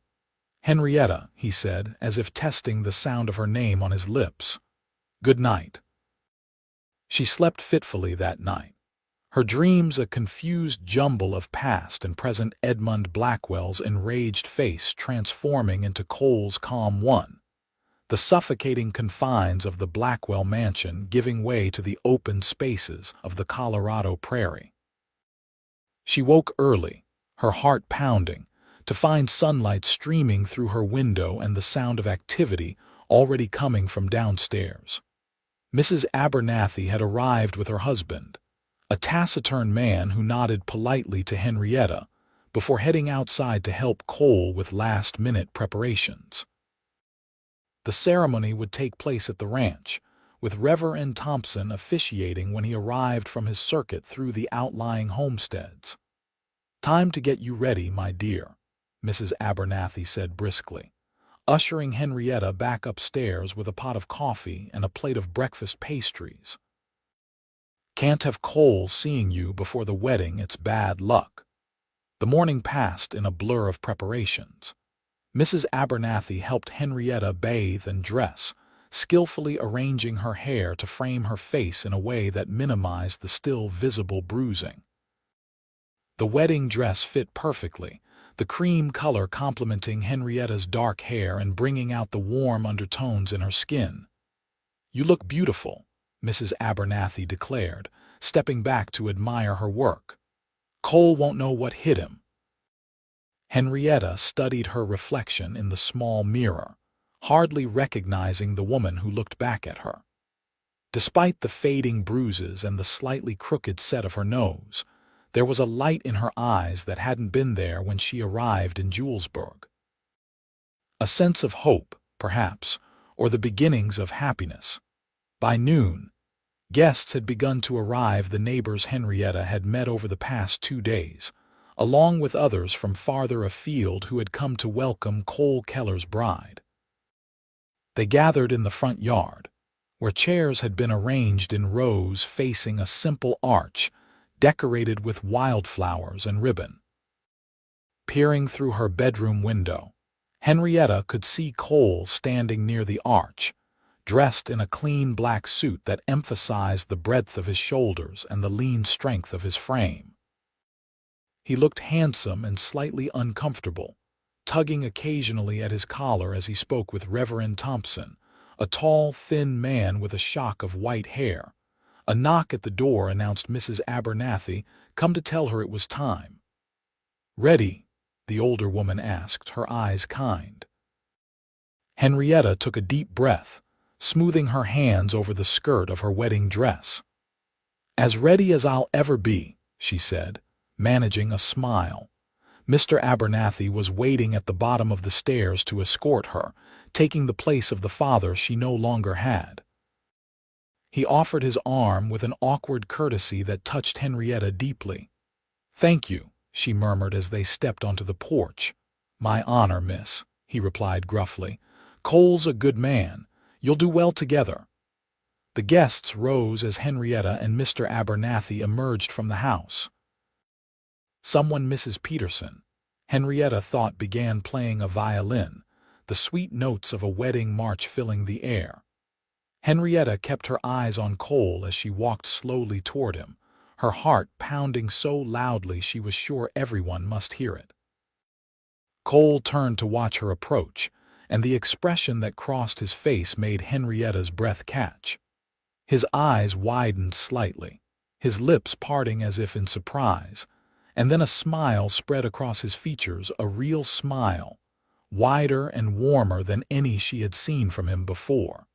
"Henrietta," he said, as if testing the sound of her name on his lips. "Good night." She slept fitfully that night, her dreams a confused jumble of past and present Edmund Blackwell's enraged face transforming into Cole's calm one, the suffocating confines of the Blackwell mansion giving way to the open spaces of the Colorado prairie. She woke early, her heart pounding, to find sunlight streaming through her window and the sound of activity already coming from downstairs. Mrs. Abernathy had arrived with her husband, a taciturn man who nodded politely to Henrietta before heading outside to help Cole with last-minute preparations. The ceremony would take place at the ranch, with Reverend Thompson officiating when he arrived from his circuit through the outlying homesteads. "Time to get you ready, my dear," Mrs. Abernathy said briskly, ushering Henrietta back upstairs with a pot of coffee and a plate of breakfast pastries. "Can't have Cole seeing you before the wedding, it's bad luck." The morning passed in a blur of preparations. Mrs. Abernathy helped Henrietta bathe and dress, skillfully arranging her hair to frame her face in a way that minimized the still visible bruising. The wedding dress fit perfectly, the cream color complementing Henrietta's dark hair and bringing out the warm undertones in her skin. "You look beautiful," Mrs. Abernathy declared, stepping back to admire her work. "Cole won't know what hit him." Henrietta studied her reflection in the small mirror, hardly recognizing the woman who looked back at her. Despite the fading bruises and the slightly crooked set of her nose, there was a light in her eyes that hadn't been there when she arrived in Julesburg. A sense of hope, perhaps, or the beginnings of happiness. By noon, guests had begun to arrive, the neighbors Henrietta had met over the past 2 days, along with others from farther afield who had come to welcome Cole Keller's bride. They gathered in the front yard, where chairs had been arranged in rows facing a simple arch decorated with wildflowers and ribbon. Peering through her bedroom window, Henrietta could see Cole standing near the arch, dressed in a clean black suit that emphasized the breadth of his shoulders and the lean strength of his frame. He looked handsome and slightly uncomfortable, tugging occasionally at his collar as he spoke with Reverend Thompson, a tall, thin man with a shock of white hair. A knock at the door announced Mrs. Abernathy, come to tell her it was time. "Ready?" the older woman asked, her eyes kind. Henrietta took a deep breath, smoothing her hands over the skirt of her wedding dress. "As ready as I'll ever be," she said, managing a smile. Mr. Abernathy was waiting at the bottom of the stairs to escort her, taking the place of the father she no longer had. He offered his arm with an awkward courtesy that touched Henrietta deeply. "Thank you," she murmured as they stepped onto the porch. "My honor, miss," he replied gruffly. "Cole's a good man. You'll do well together." The guests rose as Henrietta and Mr. Abernathy emerged from the house. Someone Mrs. Peterson, Henrietta thought, began playing a violin, the sweet notes of a wedding march filling the air. Henrietta kept her eyes on Cole as she walked slowly toward him, her heart pounding so loudly she was sure everyone must hear it. Cole turned to watch her approach, and the expression that crossed his face made Henrietta's breath catch. His eyes widened slightly, his lips parting as if in surprise, and then a smile spread across his features, a real smile, wider and warmer than any she had seen from him before.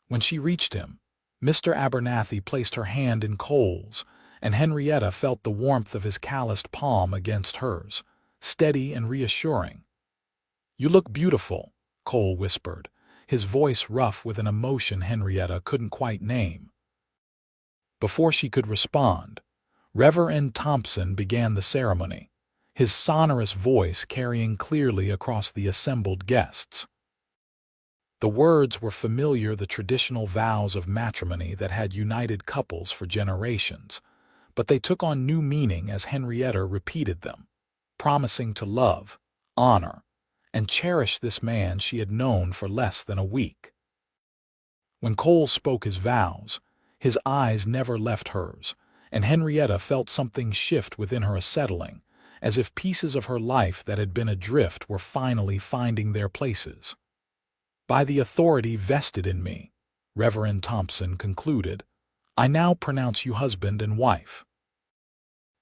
When she reached him, Mr. Abernathy placed her hand in Cole's, and Henrietta felt the warmth of his calloused palm against hers, steady and reassuring. "You look beautiful," Cole whispered, his voice rough with an emotion Henrietta couldn't quite name. Before she could respond, Reverend Thompson began the ceremony, his sonorous voice carrying clearly across the assembled guests. The words were familiar, the traditional vows of matrimony that had united couples for generations, but they took on new meaning as Henrietta repeated them, promising to love, honor, and cherish this man she had known for less than a week. When Cole spoke his vows, his eyes never left hers, and Henrietta felt something shift within her, a settling, as if pieces of her life that had been adrift were finally finding their places. "By the authority vested in me," Reverend Thompson concluded, "I now pronounce you husband and wife."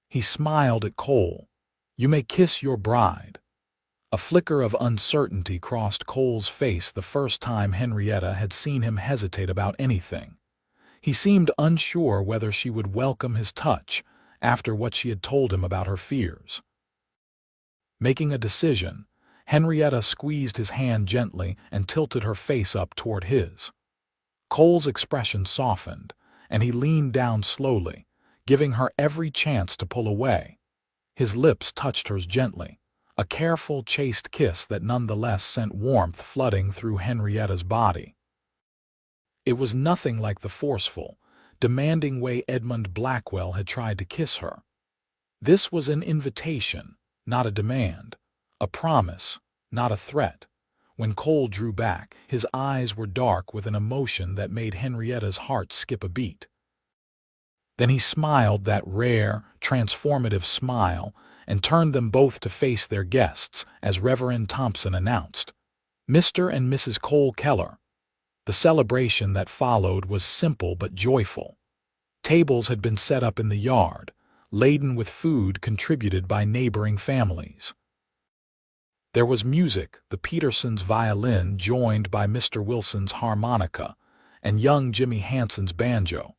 He smiled at Cole. "You may kiss your bride." A flicker of uncertainty crossed Cole's face the first time Henrietta had seen him hesitate about anything. He seemed unsure whether she would welcome his touch after what she had told him about her fears. Making a decision, Henrietta squeezed his hand gently and tilted her face up toward his. Cole's expression softened, and he leaned down slowly, giving her every chance to pull away. His lips touched hers gently, a careful, chaste kiss that nonetheless sent warmth flooding through Henrietta's body. It was nothing like the forceful, demanding way Edmund Blackwell had tried to kiss her. This was an invitation, not a demand, a promise, not a threat. When Cole drew back, his eyes were dark with an emotion that made Henrietta's heart skip a beat. Then he smiled that rare, transformative smile and turned them both to face their guests as Reverend Thompson announced, "Mr. and Mrs. Cole Keller." The celebration that followed was simple but joyful. Tables had been set up in the yard, laden with food contributed by neighboring families. There was music, the Petersons' violin joined by Mr. Wilson's harmonica and young Jimmy Hanson's banjo,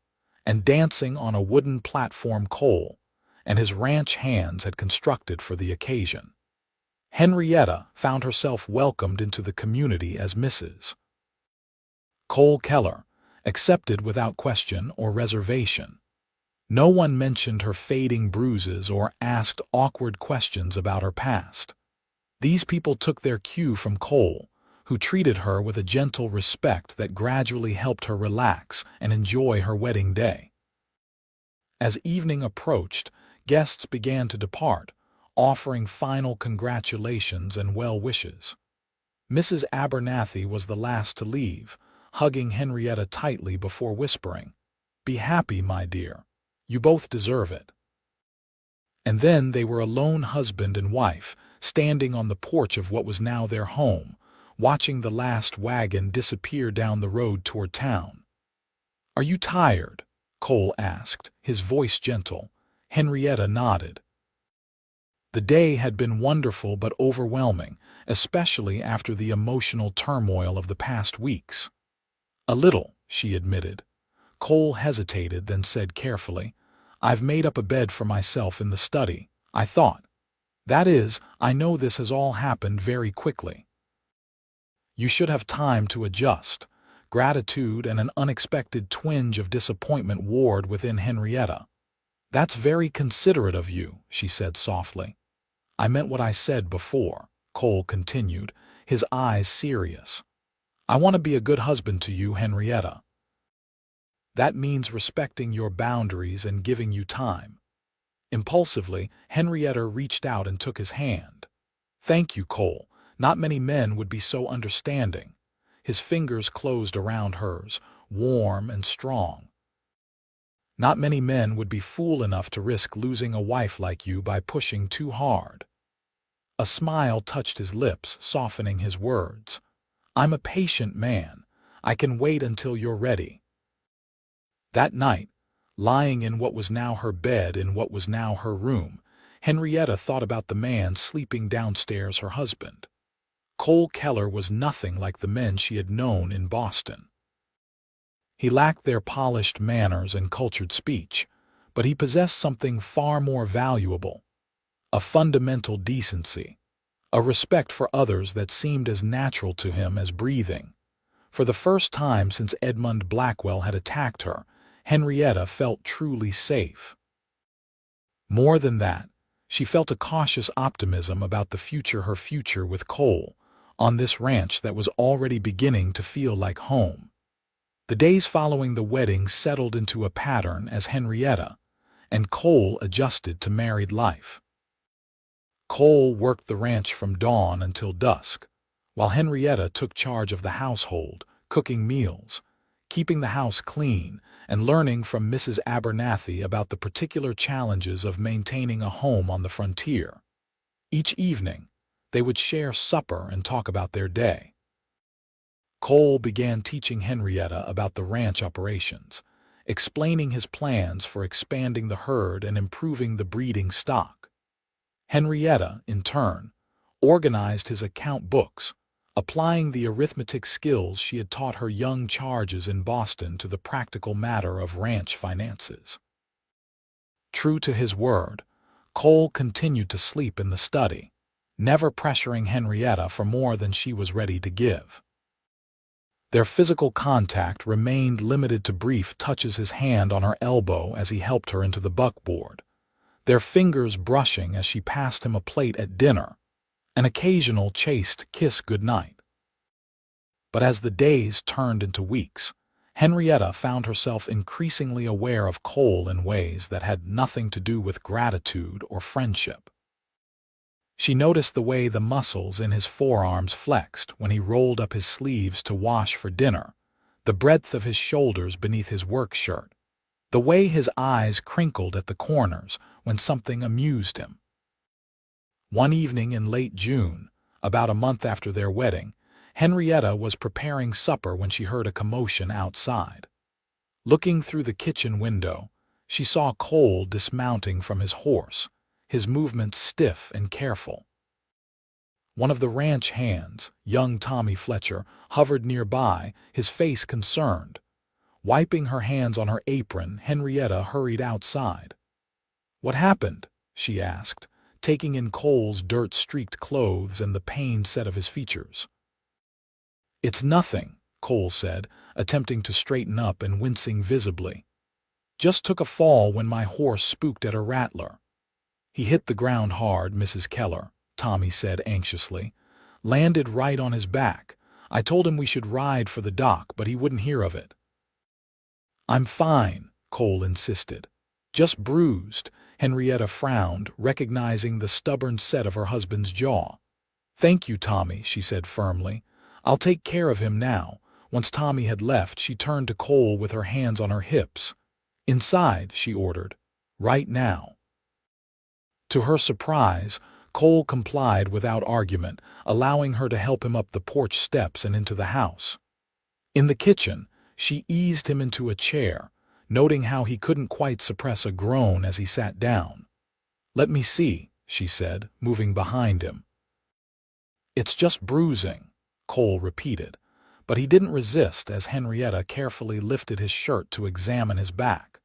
and dancing on a wooden platform Cole and his ranch hands had constructed for the occasion. Henrietta found herself welcomed into the community as Mrs. Cole Keller, accepted without question or reservation. No one mentioned her fading bruises or asked awkward questions about her past. These people took their cue from Cole, who treated her with a gentle respect that gradually helped her relax and enjoy her wedding day. As evening approached, guests began to depart, offering final congratulations and well wishes. Mrs. Abernathy was the last to leave, hugging Henrietta tightly before whispering, "Be happy, my dear. You both deserve it." And then they were a lone husband and wife, standing on the porch of what was now their home, watching the last wagon disappear down the road toward town. "Are you tired?" Cole asked, his voice gentle. Henrietta nodded. The day had been wonderful but overwhelming, especially after the emotional turmoil of the past weeks. "A little," she admitted. Cole hesitated, then said carefully, "I've made up a bed for myself in the study, I thought. That is, I know this has all happened very quickly. You should have time to adjust." Gratitude and an unexpected twinge of disappointment warred within Henrietta. "That's very considerate of you," she said softly. "I meant what I said before," Cole continued, his eyes serious. "I want to be a good husband to you, Henrietta. That means respecting your boundaries and giving you time." Impulsively, Henrietta reached out and took his hand. "Thank you, Cole. Not many men would be so understanding." His fingers closed around hers, warm and strong. "Not many men would be fool enough to risk losing a wife like you by pushing too hard." A smile touched his lips, softening his words. "I'm a patient man. I can wait until you're ready." That night, lying in what was now her bed in what was now her room, Henrietta thought about the man sleeping downstairs, her husband. Cole Keller was nothing like the men she had known in Boston. He lacked their polished manners and cultured speech, but he possessed something far more valuable: a fundamental decency, a respect for others that seemed as natural to him as breathing. For the first time since Edmund Blackwell had attacked her, Henrietta felt truly safe. More than that, she felt a cautious optimism about the future, her future with Cole, on this ranch that was already beginning to feel like home. The days following the wedding settled into a pattern as Henrietta, and Cole adjusted to married life. Cole worked the ranch from dawn until dusk, while Henrietta took charge of the household, cooking meals, keeping the house clean, and learning from Mrs. Abernathy about the particular challenges of maintaining a home on the frontier. Each evening, they would share supper and talk about their day. Cole began teaching Henrietta about the ranch operations, explaining his plans for expanding the herd and improving the breeding stock. Henrietta, in turn, organized his account books, applying the arithmetic skills she had taught her young charges in Boston to the practical matter of ranch finances. True to his word, Cole continued to sleep in the study, never pressuring Henrietta for more than she was ready to give. Their physical contact remained limited to brief touches, his hand on her elbow as he helped her into the buckboard, their fingers brushing as she passed him a plate at dinner, an occasional chaste kiss goodnight. But as the days turned into weeks, Henrietta found herself increasingly aware of Cole in ways that had nothing to do with gratitude or friendship. She noticed the way the muscles in his forearms flexed when he rolled up his sleeves to wash for dinner, the breadth of his shoulders beneath his work shirt, the way his eyes crinkled at the corners when something amused him. One evening in late June, about a month after their wedding, Henrietta was preparing supper when she heard a commotion outside. Looking through the kitchen window, she saw Cole dismounting from his horse, his movements stiff and careful. One of the ranch hands, young Tommy Fletcher, hovered nearby, his face concerned. Wiping her hands on her apron, Henrietta hurried outside. "What happened?" she asked, taking in Cole's dirt-streaked clothes and the pained set of his features. "It's nothing," Cole said, attempting to straighten up and wincing visibly. "Just took a fall when my horse spooked at a rattler." "He hit the ground hard, Mrs. Keller," Tommy said anxiously. "Landed right on his back. I told him we should ride for the dock, but he wouldn't hear of it." "I'm fine," Cole insisted. "Just bruised." Henrietta frowned, recognizing the stubborn set of her husband's jaw. "Thank you, Tommy," she said firmly. "I'll take care of him now." Once Tommy had left, she turned to Cole with her hands on her hips. "Inside," she ordered. "Right now." To her surprise, Cole complied without argument, allowing her to help him up the porch steps and into the house. In the kitchen, she eased him into a chair, noting how he couldn't quite suppress a groan as he sat down. "Let me see," she said, moving behind him. "It's just bruising," Cole repeated, but he didn't resist as Henrietta carefully lifted his shirt to examine his back.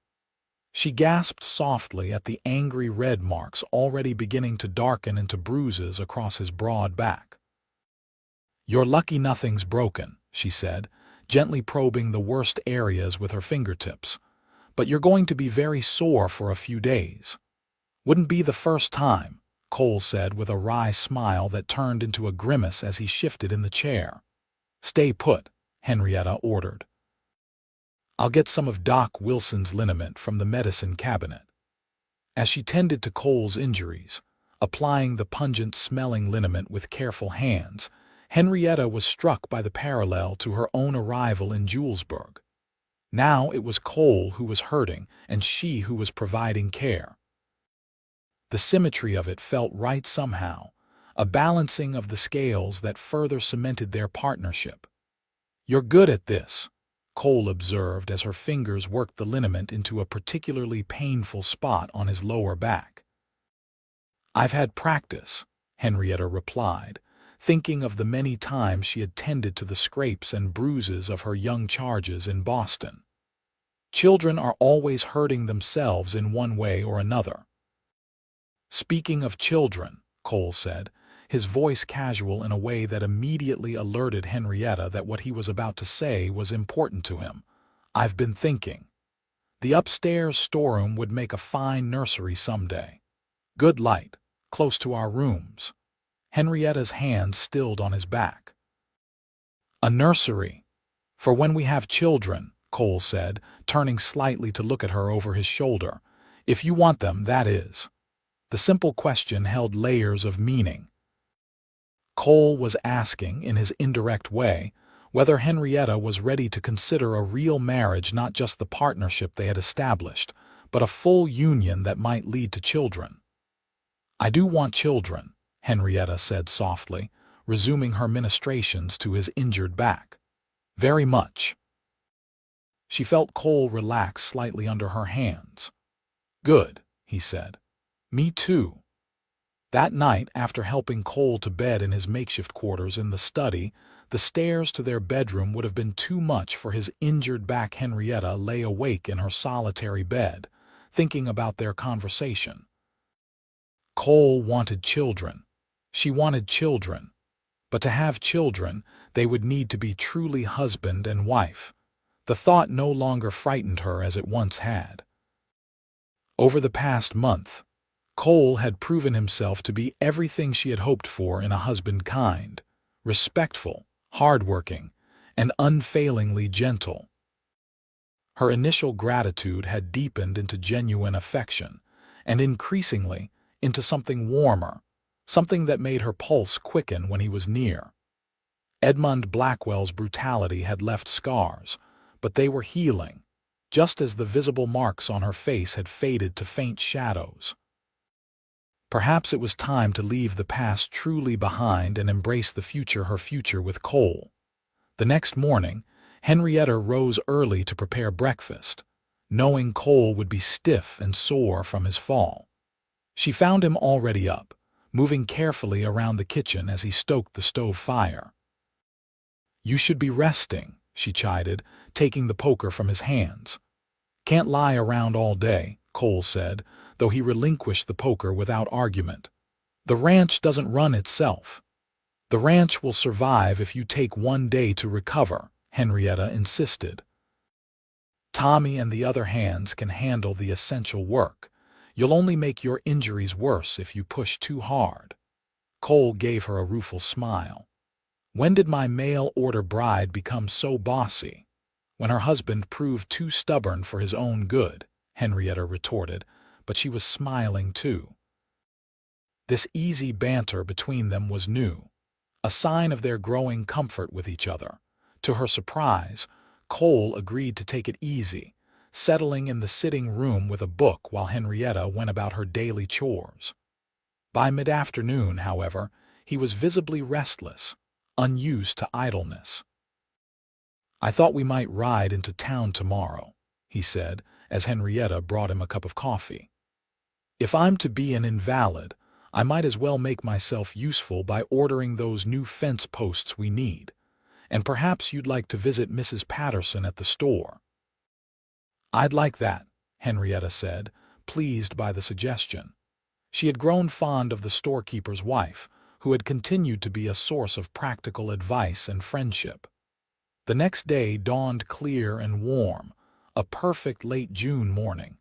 She gasped softly at the angry red marks already beginning to darken into bruises across his broad back. "You're lucky nothing's broken," she said, gently probing the worst areas with her fingertips. "But you're going to be very sore for a few days." "Wouldn't be the first time," Cole said with a wry smile that turned into a grimace as he shifted in the chair. "Stay put," Henrietta ordered. "I'll get some of Doc Wilson's liniment from the medicine cabinet." As she tended to Cole's injuries, applying the pungent-smelling liniment with careful hands, Henrietta was struck by the parallel to her own arrival in Julesburg. Now it was Cole who was hurting and she who was providing care. The symmetry of it felt right somehow, a balancing of the scales that further cemented their partnership. "You're good at this," Cole observed as her fingers worked the liniment into a particularly painful spot on his lower back. "I've had practice," Henrietta replied, thinking of the many times she had tended to the scrapes and bruises of her young charges in Boston. Children are always hurting themselves in one way or another. "Speaking of children," Cole said, his voice casual in a way that immediately alerted Henrietta that what he was about to say was important to him. "I've been thinking. The upstairs storeroom would make a fine nursery someday. Good light, close to our rooms." Henrietta's hand stilled on his back. "A nursery. For when we have children," Cole said, turning slightly to look at her over his shoulder. If you want them, that is. The simple question held layers of meaning. Cole was asking, in his indirect way, whether Henrietta was ready to consider a real marriage, not just the partnership they had established, but a full union that might lead to children. "I do want children," Henrietta said softly, resuming her ministrations to his injured back. "Very much." She felt Cole relax slightly under her hands. "Good," he said. "Me too." That night, after helping Cole to bed in his makeshift quarters in the study, the stairs to their bedroom would have been too much for his injured back. Henrietta lay awake in her solitary bed, thinking about their conversation. Cole wanted children. She wanted children. But to have children, they would need to be truly husband and wife. The thought no longer frightened her as it once had. Over the past month, Cole had proven himself to be everything she had hoped for in a husband: kind, respectful, hardworking, and unfailingly gentle. Her initial gratitude had deepened into genuine affection, and increasingly into something warmer, something that made her pulse quicken when he was near. Edmund Blackwell's brutality had left scars, but they were healing, just as the visible marks on her face had faded to faint shadows. Perhaps it was time to leave the past truly behind and embrace the future, her future with Cole. The next morning, Henrietta rose early to prepare breakfast, knowing Cole would be stiff and sore from his fall. She found him already up, moving carefully around the kitchen as he stoked the stove fire. "You should be resting," she chided, taking the poker from his hands. "Can't lie around all day," Cole said, though he relinquished the poker without argument. "The ranch doesn't run itself." "The ranch will survive if you take one day to recover," Henrietta insisted. "Tommy and the other hands can handle the essential work. You'll only make your injuries worse if you push too hard." Cole gave her a rueful smile. "When did my mail-order bride become so bossy?" "When her husband proved too stubborn for his own good," Henrietta retorted, but she was smiling too. This easy banter between them was new, a sign of their growing comfort with each other. To her surprise, Cole agreed to take it easy, settling in the sitting room with a book while Henrietta went about her daily chores. By mid-afternoon, however, he was visibly restless, unused to idleness. "I thought we might ride into town tomorrow," he said, as Henrietta brought him a cup of coffee. "If I'm to be an invalid, I might as well make myself useful by ordering those new fence posts we need. And perhaps you'd like to visit Mrs. Patterson at the store." "I'd like that," Henrietta said, pleased by the suggestion. She had grown fond of the storekeeper's wife, who had continued to be a source of practical advice and friendship. The next day dawned clear and warm, a perfect late June morning.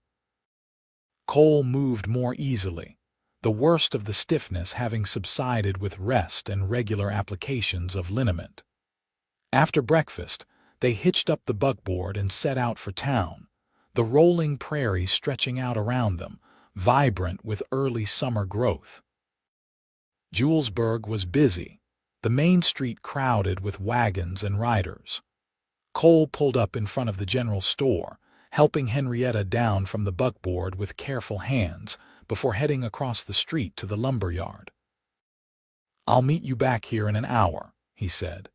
Cole moved more easily, the worst of the stiffness having subsided with rest and regular applications of liniment. After breakfast, they hitched up the buckboard and set out for town, the rolling prairie stretching out around them, vibrant with early summer growth. Julesburg was busy, the main street crowded with wagons and riders. Cole pulled up in front of the general store, helping Henrietta down from the buckboard with careful hands before heading across the street to the lumber yard. "I'll meet you back here in an hour," he said,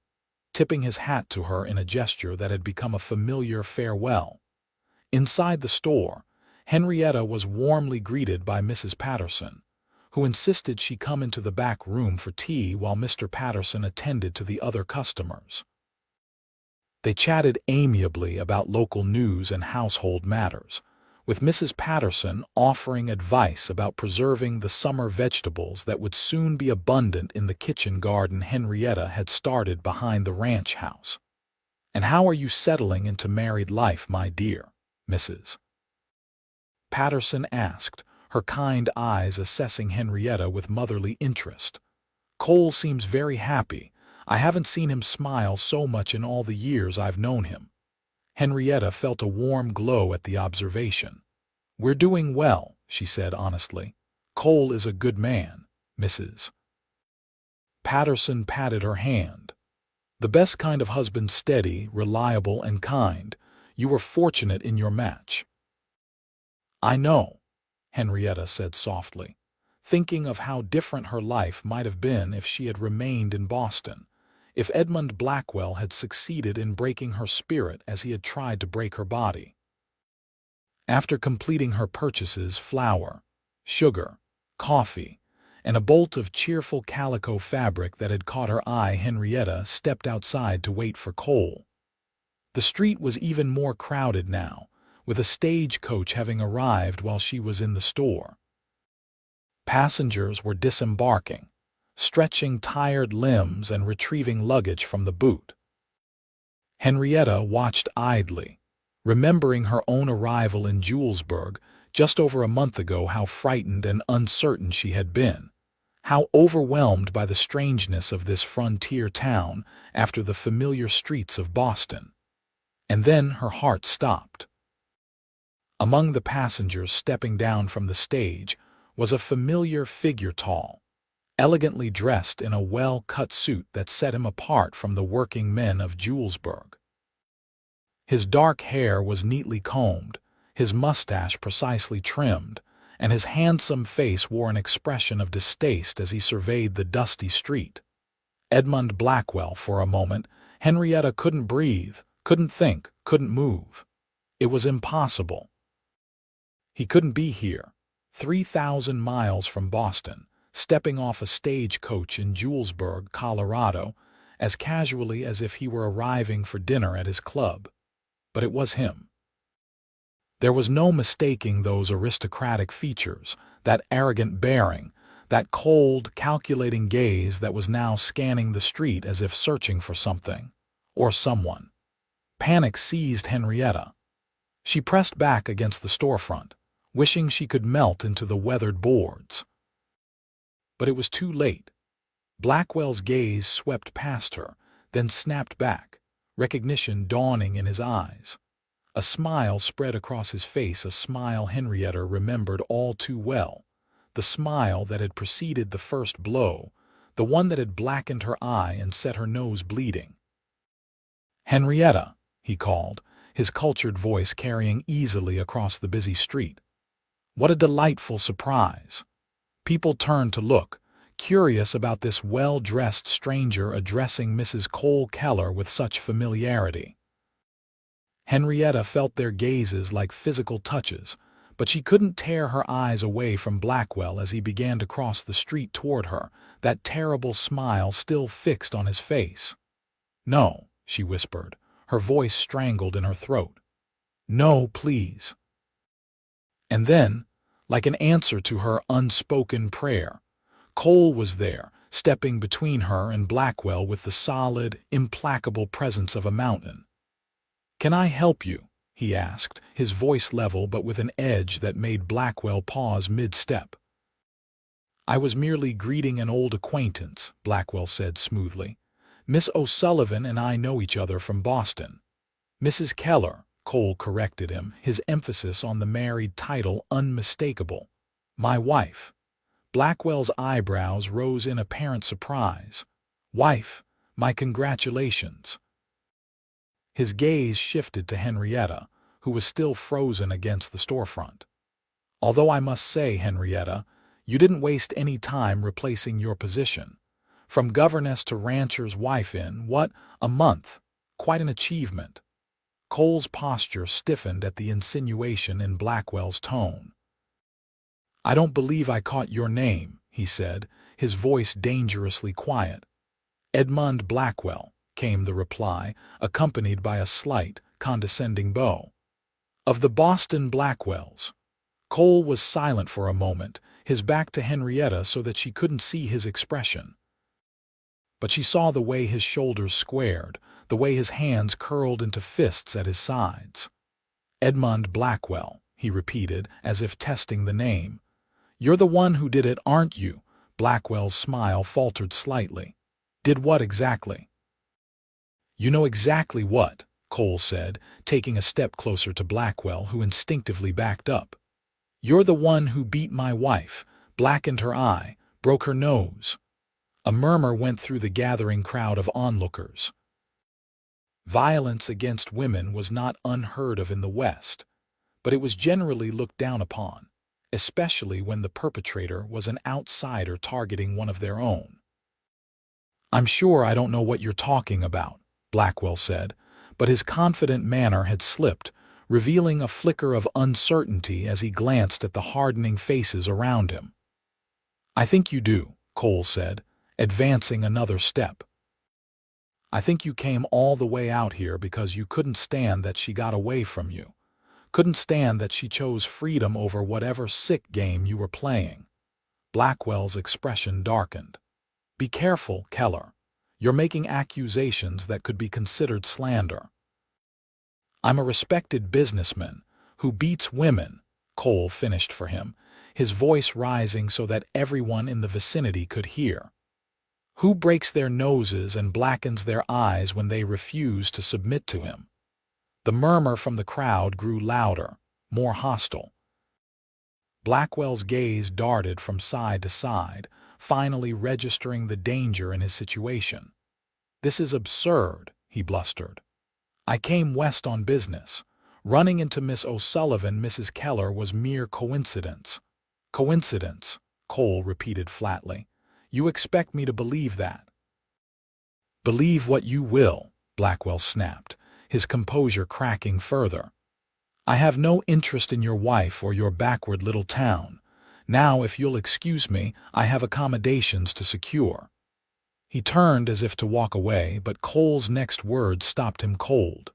tipping his hat to her in a gesture that had become a familiar farewell. Inside the store, Henrietta was warmly greeted by Mrs. Patterson, who insisted she come into the back room for tea while Mr. Patterson attended to the other customers. They chatted amiably about local news and household matters, with Mrs. Patterson offering advice about preserving the summer vegetables that would soon be abundant in the kitchen garden Henrietta had started behind the ranch house. "And how are you settling into married life, my dear, Mrs. Patterson asked, her kind eyes assessing Henrietta with motherly interest. "Cole seems very happy. I haven't seen him smile so much in all the years I've known him." Henrietta felt a warm glow at the observation. "We're doing well," she said honestly. "Cole is a good man, Mrs. Patterson patted her hand. "The best kind of husband, steady, reliable, and kind. You were fortunate in your match." "I know," Henrietta said softly, thinking of how different her life might have been if she had remained in Boston, if Edmund Blackwell had succeeded in breaking her spirit as he had tried to break her body. After completing her purchases, flour, sugar, coffee, and a bolt of cheerful calico fabric that had caught her eye, Henrietta stepped outside to wait for Cole. The street was even more crowded now, with a stagecoach having arrived while she was in the store. Passengers were disembarking, stretching tired limbs and retrieving luggage from the boot. Henrietta watched idly, remembering her own arrival in Julesburg just over a month ago, how frightened and uncertain she had been, how overwhelmed by the strangeness of this frontier town after the familiar streets of Boston. And then her heart stopped. Among the passengers stepping down from the stage was a familiar figure, tall, elegantly dressed in a well-cut suit that set him apart from the working men of Julesburg. His dark hair was neatly combed, his mustache precisely trimmed, and his handsome face wore an expression of distaste as he surveyed the dusty street. Edmund Blackwell. For a moment, Henrietta couldn't breathe, couldn't think, couldn't move. It was impossible. He couldn't be here, 3,000 miles from Boston, stepping off a stagecoach in Julesburg, Colorado, as casually as if he were arriving for dinner at his club. But it was him. There was no mistaking those aristocratic features, that arrogant bearing, that cold, calculating gaze that was now scanning the street as if searching for something, or someone. Panic seized Henrietta. She pressed back against the storefront, wishing she could melt into the weathered boards. But it was too late. Blackwell's gaze swept past her, then snapped back, recognition dawning in his eyes. A smile spread across his face, a smile Henrietta remembered all too well, the smile that had preceded the first blow, the one that had blackened her eye and set her nose bleeding. "Henrietta," he called, his cultured voice carrying easily across the busy street. What a delightful surprise! People turned to look, curious about this well-dressed stranger addressing Mrs. Cole Keller with such familiarity. Henrietta felt their gazes like physical touches, but she couldn't tear her eyes away from Blackwell as he began to cross the street toward her, that terrible smile still fixed on his face. "No," she whispered, her voice strangled in her throat. "No, please." And then, like an answer to her unspoken prayer, Cole was there, stepping between her and Blackwell with the solid, implacable presence of a mountain. "Can I help you?" he asked, his voice level but with an edge that made Blackwell pause mid-step. "I was merely greeting an old acquaintance," Blackwell said smoothly. "Miss O'Sullivan and I know each other from Boston." "Mrs. Keller," Cole corrected him, his emphasis on the married title unmistakable. "My wife." Blackwell's eyebrows rose in apparent surprise. "Wife, my congratulations." His gaze shifted to Henrietta, who was still frozen against the storefront. "Although I must say, Henrietta, you didn't waste any time replacing your position. From governess to rancher's wife in, what, a month? Quite an achievement." Cole's posture stiffened at the insinuation in Blackwell's tone. "I don't believe I caught your name," he said, his voice dangerously quiet. "Edmund Blackwell," came the reply, accompanied by a slight, condescending bow. "Of the Boston Blackwells." Cole was silent for a moment, his back to Henrietta so that she couldn't see his expression. But she saw the way his shoulders squared, the way his hands curled into fists at his sides. "Edmund Blackwell," he repeated, as if testing the name. "You're the one who did it, aren't you?" Blackwell's smile faltered slightly. "Did what exactly?" "You know exactly what," Cole said, taking a step closer to Blackwell, who instinctively backed up. You're the one who beat my wife, blackened her eye, broke her nose. A murmur went through the gathering crowd of onlookers. Violence against women was not unheard of in the West, but it was generally looked down upon, especially when the perpetrator was an outsider targeting one of their own. "I'm sure I don't know what you're talking about," Blackwell said, but his confident manner had slipped, revealing a flicker of uncertainty as he glanced at the hardening faces around him. "I think you do," Cole said, advancing another step. "I think you came all the way out here because you couldn't stand that she got away from you. Couldn't stand that she chose freedom over whatever sick game you were playing." Blackwell's expression darkened. "Be careful, Keller. You're making accusations that could be considered slander." "I'm a respected businessman who beats women," Cole finished for him, his voice rising so that everyone in the vicinity could hear. "Who breaks their noses and blackens their eyes when they refuse to submit to him?" The murmur from the crowd grew louder, more hostile. Blackwell's gaze darted from side to side, finally registering the danger in his situation. "This is absurd," he blustered. "I came west on business. Running into Miss O'Sullivan, Mrs. Keller, was mere coincidence." "Coincidence," Cole repeated flatly. "You expect me to believe that?" "Believe what you will," Blackwell snapped, his composure cracking further. "I have no interest in your wife or your backward little town. Now, if you'll excuse me, I have accommodations to secure." He turned as if to walk away, but Cole's next words stopped him cold.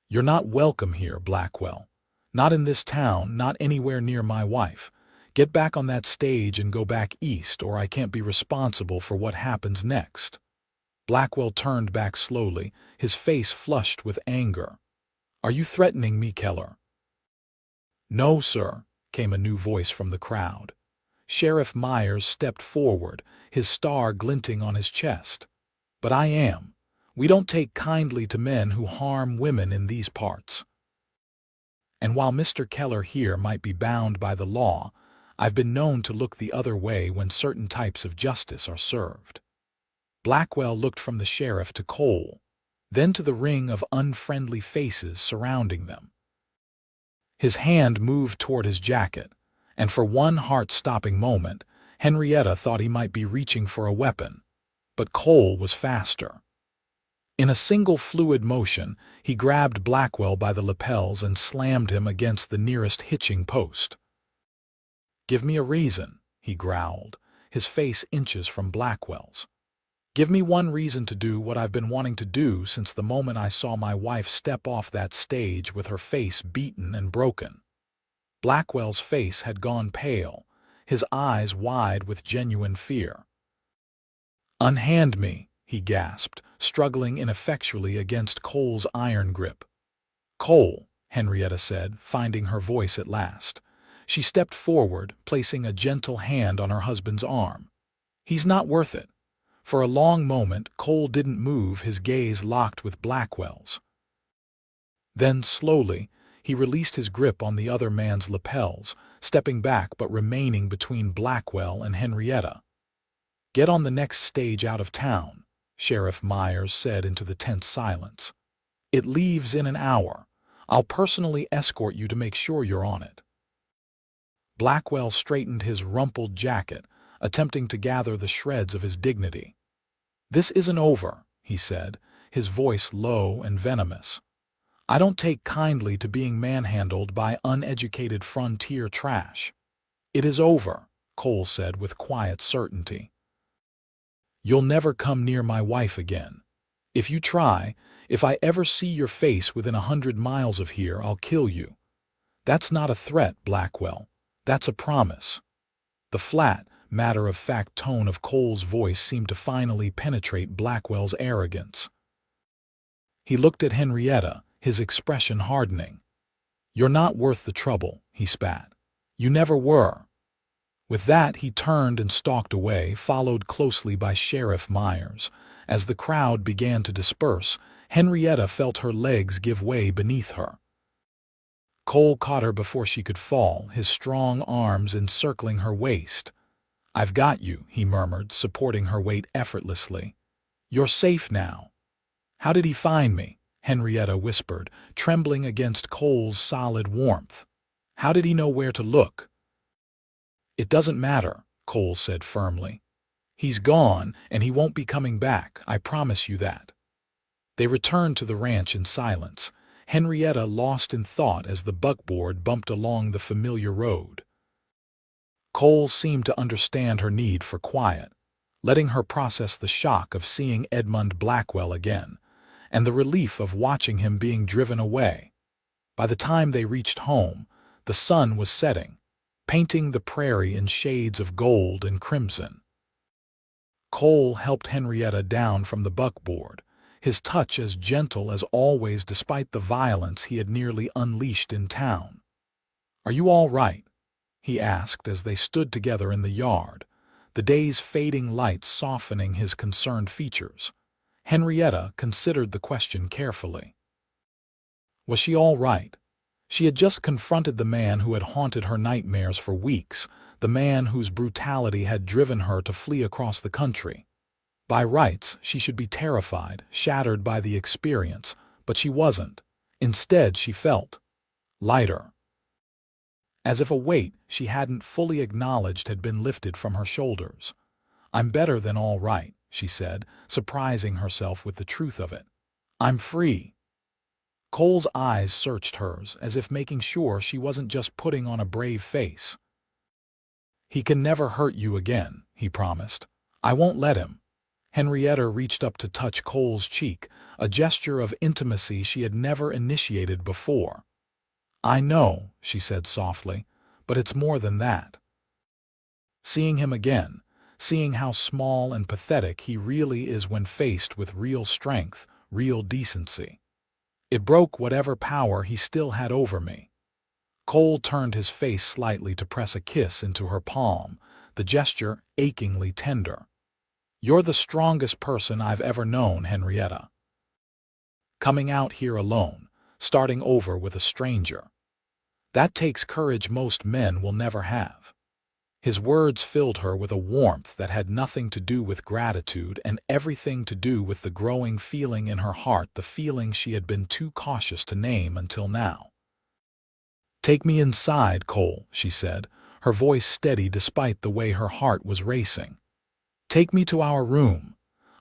"You're not welcome here, Blackwell. Not in this town, not anywhere near my wife. Get back on that stage and go back east, or I can't be responsible for what happens next." Blackwell turned back slowly, his face flushed with anger. "Are you threatening me, Keller?" "No, sir," came a new voice from the crowd. Sheriff Myers stepped forward, his star glinting on his chest. "But I am. We don't take kindly to men who harm women in these parts. And while Mr. Keller here might be bound by the law, I've been known to look the other way when certain types of justice are served." Blackwell looked from the sheriff to Cole, then to the ring of unfriendly faces surrounding them. His hand moved toward his jacket, and for one heart-stopping moment, Henrietta thought he might be reaching for a weapon. But Cole was faster. In a single fluid motion, he grabbed Blackwell by the lapels and slammed him against the nearest hitching post. "Give me a reason," he growled, his face inches from Blackwell's. "Give me one reason to do what I've been wanting to do since the moment I saw my wife step off that stage with her face beaten and broken." Blackwell's face had gone pale, his eyes wide with genuine fear. "Unhand me," he gasped, struggling ineffectually against Cole's iron grip. "Cole," Henrietta said, finding her voice at last. She stepped forward, placing a gentle hand on her husband's arm. "He's not worth it." For a long moment, Cole didn't move, his gaze locked with Blackwell's. Then, slowly, he released his grip on the other man's lapels, stepping back but remaining between Blackwell and Henrietta. "Get on the next stage out of town," Sheriff Myers said into the tense silence. "It leaves in an hour. I'll personally escort you to make sure you're on it." Blackwell straightened his rumpled jacket, attempting to gather the shreds of his dignity. "This isn't over," he said, his voice low and venomous. "I don't take kindly to being manhandled by uneducated frontier trash." "It is over," Cole said with quiet certainty. "You'll never come near my wife again. If you try, if I ever see your face within 100 miles of here, I'll kill you. That's not a threat, Blackwell. That's a promise." The flat, matter-of-fact tone of Cole's voice seemed to finally penetrate Blackwell's arrogance. He looked at Henrietta, his expression hardening. "You're not worth the trouble," he spat. "You never were." With that, he turned and stalked away, followed closely by Sheriff Myers. As the crowd began to disperse, Henrietta felt her legs give way beneath her. Cole caught her before she could fall, his strong arms encircling her waist. "I've got you," he murmured, supporting her weight effortlessly. "You're safe now." "How did he find me?" Henrietta whispered, trembling against Cole's solid warmth. "How did he know where to look?" "It doesn't matter," Cole said firmly. "He's gone, and he won't be coming back, I promise you that." They returned to the ranch in silence, Henrietta lost in thought as the buckboard bumped along the familiar road. Cole seemed to understand her need for quiet, letting her process the shock of seeing Edmund Blackwell again, and the relief of watching him being driven away. By the time they reached home, the sun was setting, painting the prairie in shades of gold and crimson. Cole helped Henrietta down from the buckboard, his touch as gentle as always despite the violence he had nearly unleashed in town. "Are you all right?" he asked as they stood together in the yard, the day's fading light softening his concerned features. Henrietta considered the question carefully. Was she all right? She had just confronted the man who had haunted her nightmares for weeks, the man whose brutality had driven her to flee across the country. By rights, she should be terrified, shattered by the experience, but she wasn't. Instead, she felt lighter, as if a weight she hadn't fully acknowledged had been lifted from her shoulders. "I'm better than all right," she said, surprising herself with the truth of it. "I'm free." Cole's eyes searched hers, as if making sure she wasn't just putting on a brave face. "He can never hurt you again," he promised. "I won't let him." Henrietta reached up to touch Cole's cheek, a gesture of intimacy she had never initiated before. "I know," she said softly, "but it's more than that." Seeing him again, seeing how small and pathetic he really is when faced with real strength, real decency. It broke whatever power he still had over me. Cole turned his face slightly to press a kiss into her palm, the gesture achingly tender. "You're the strongest person I've ever known, Henrietta. Coming out here alone, starting over with a stranger. That takes courage most men will never have." His words filled her with a warmth that had nothing to do with gratitude and everything to do with the growing feeling in her heart, the feeling she had been too cautious to name until now. "Take me inside, Cole," she said, her voice steady despite the way her heart was racing. "Take me to our room."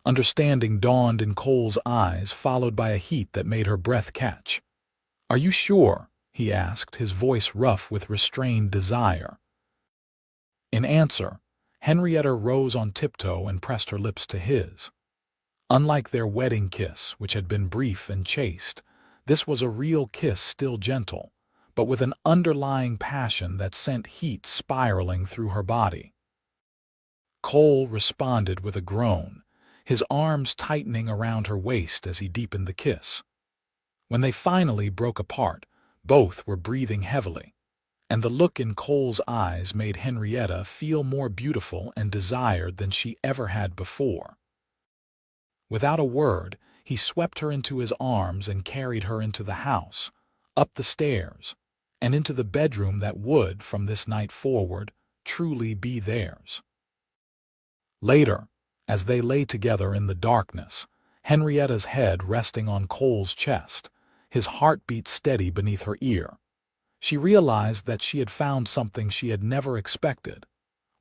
Understanding dawned in Cole's eyes, followed by a heat that made her breath catch. "Are you sure?" he asked, his voice rough with restrained desire. In answer, Henrietta rose on tiptoe and pressed her lips to his. Unlike their wedding kiss, which had been brief and chaste, this was a real kiss, still gentle, but with an underlying passion that sent heat spiraling through her body. Cole responded with a groan, his arms tightening around her waist as he deepened the kiss. When they finally broke apart, both were breathing heavily, and the look in Cole's eyes made Henrietta feel more beautiful and desired than she ever had before. Without a word, he swept her into his arms and carried her into the house, up the stairs, and into the bedroom that would, from this night forward, truly be theirs. Later, as they lay together in the darkness, Henrietta's head resting on Cole's chest, his heartbeat steady beneath her ear, she realized that she had found something she had never expected.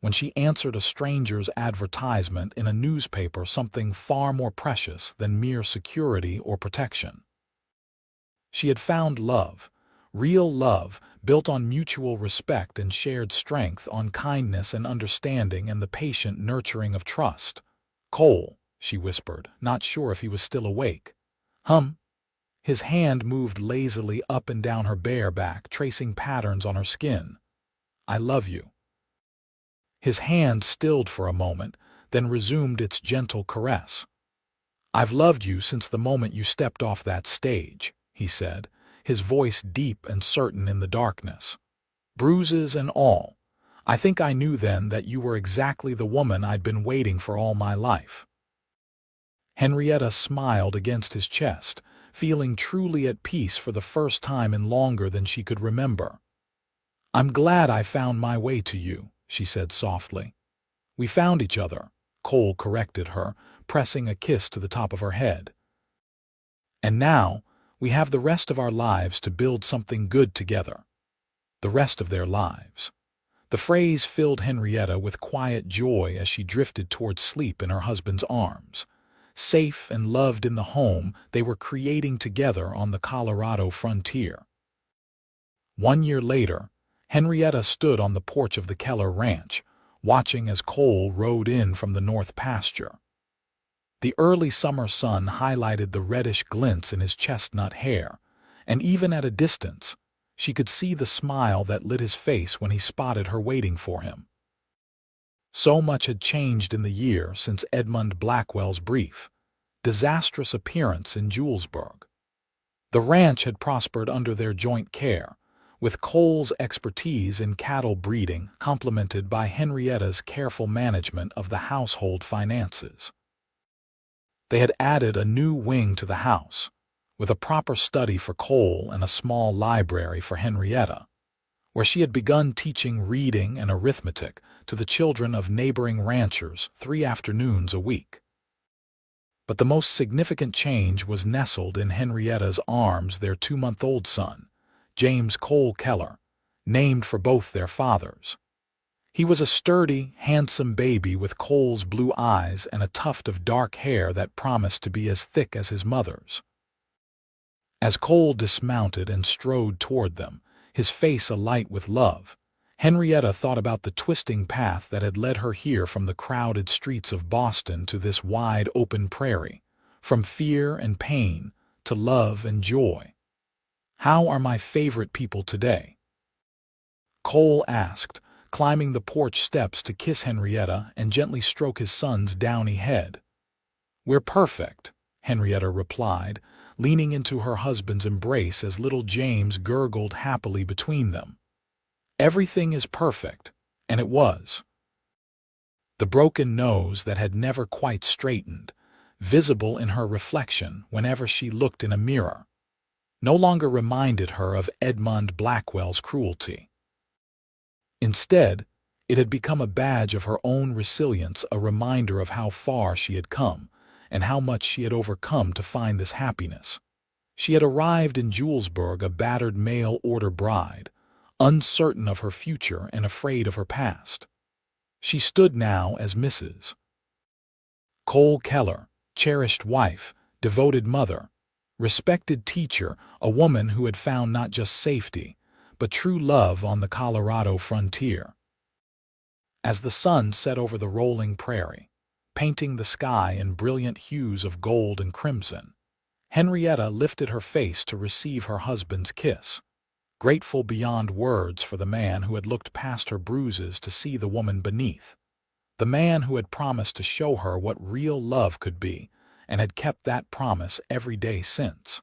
When she answered a stranger's advertisement in a newspaper, something far more precious than mere security or protection. She had found love, real love, built on mutual respect and shared strength, on kindness and understanding and the patient nurturing of trust. "Cole," she whispered, not sure if he was still awake. His hand moved lazily up and down her bare back, tracing patterns on her skin. "I love you." His hand stilled for a moment, then resumed its gentle caress. "I've loved you since the moment you stepped off that stage," he said, his voice deep and certain in the darkness. "Bruises and all, I think I knew then that you were exactly the woman I'd been waiting for all my life." Henrietta smiled against his chest, feeling truly at peace for the first time in longer than she could remember. "I'm glad I found my way to you," she said softly. "We found each other," Cole corrected her, pressing a kiss to the top of her head. "And now, we have the rest of our lives to build something good together." The rest of their lives. The phrase filled Henrietta with quiet joy as she drifted toward sleep in her husband's arms. Safe and loved in the home they were creating together on the Colorado frontier. 1 year later, Henrietta stood on the porch of the Keller ranch, watching as Cole rode in from the north pasture. The early summer sun highlighted the reddish glints in his chestnut hair, and even at a distance, she could see the smile that lit his face when he spotted her waiting for him. So much had changed in the year since Edmund Blackwell's brief, disastrous appearance in Julesburg. The ranch had prospered under their joint care, with Cole's expertise in cattle breeding complemented by Henrietta's careful management of the household finances. They had added a new wing to the house, with a proper study for Cole and a small library for Henrietta, where she had begun teaching reading and arithmetic to the children of neighboring ranchers 3 afternoons a week. But the most significant change was nestled in Henrietta's arms their 2-month-old son, James Cole Keller, named for both their fathers. He was a sturdy, handsome baby with Cole's blue eyes and a tuft of dark hair that promised to be as thick as his mother's. As Cole dismounted and strode toward them, his face alight with love, Henrietta thought about the twisting path that had led her here from the crowded streets of Boston to this wide open prairie, from fear and pain to love and joy. "How are my favorite people today?" Cole asked, climbing the porch steps to kiss Henrietta and gently stroke his son's downy head. "We're perfect," Henrietta replied, leaning into her husband's embrace as little James gurgled happily between them. Everything is perfect, and it was. The broken nose that had never quite straightened, visible in her reflection whenever she looked in a mirror, no longer reminded her of Edmund Blackwell's cruelty. Instead, it had become a badge of her own resilience, a reminder of how far she had come, and how much she had overcome to find this happiness. She had arrived in Julesburg a battered mail-order bride, uncertain of her future and afraid of her past. She stood now as Mrs. Cole Keller, cherished wife, devoted mother, respected teacher, a woman who had found not just safety, but true love on the Colorado frontier. As the sun set over the rolling prairie, painting the sky in brilliant hues of gold and crimson, Henrietta lifted her face to receive her husband's kiss, grateful beyond words for the man who had looked past her bruises to see the woman beneath, the man who had promised to show her what real love could be and had kept that promise every day since.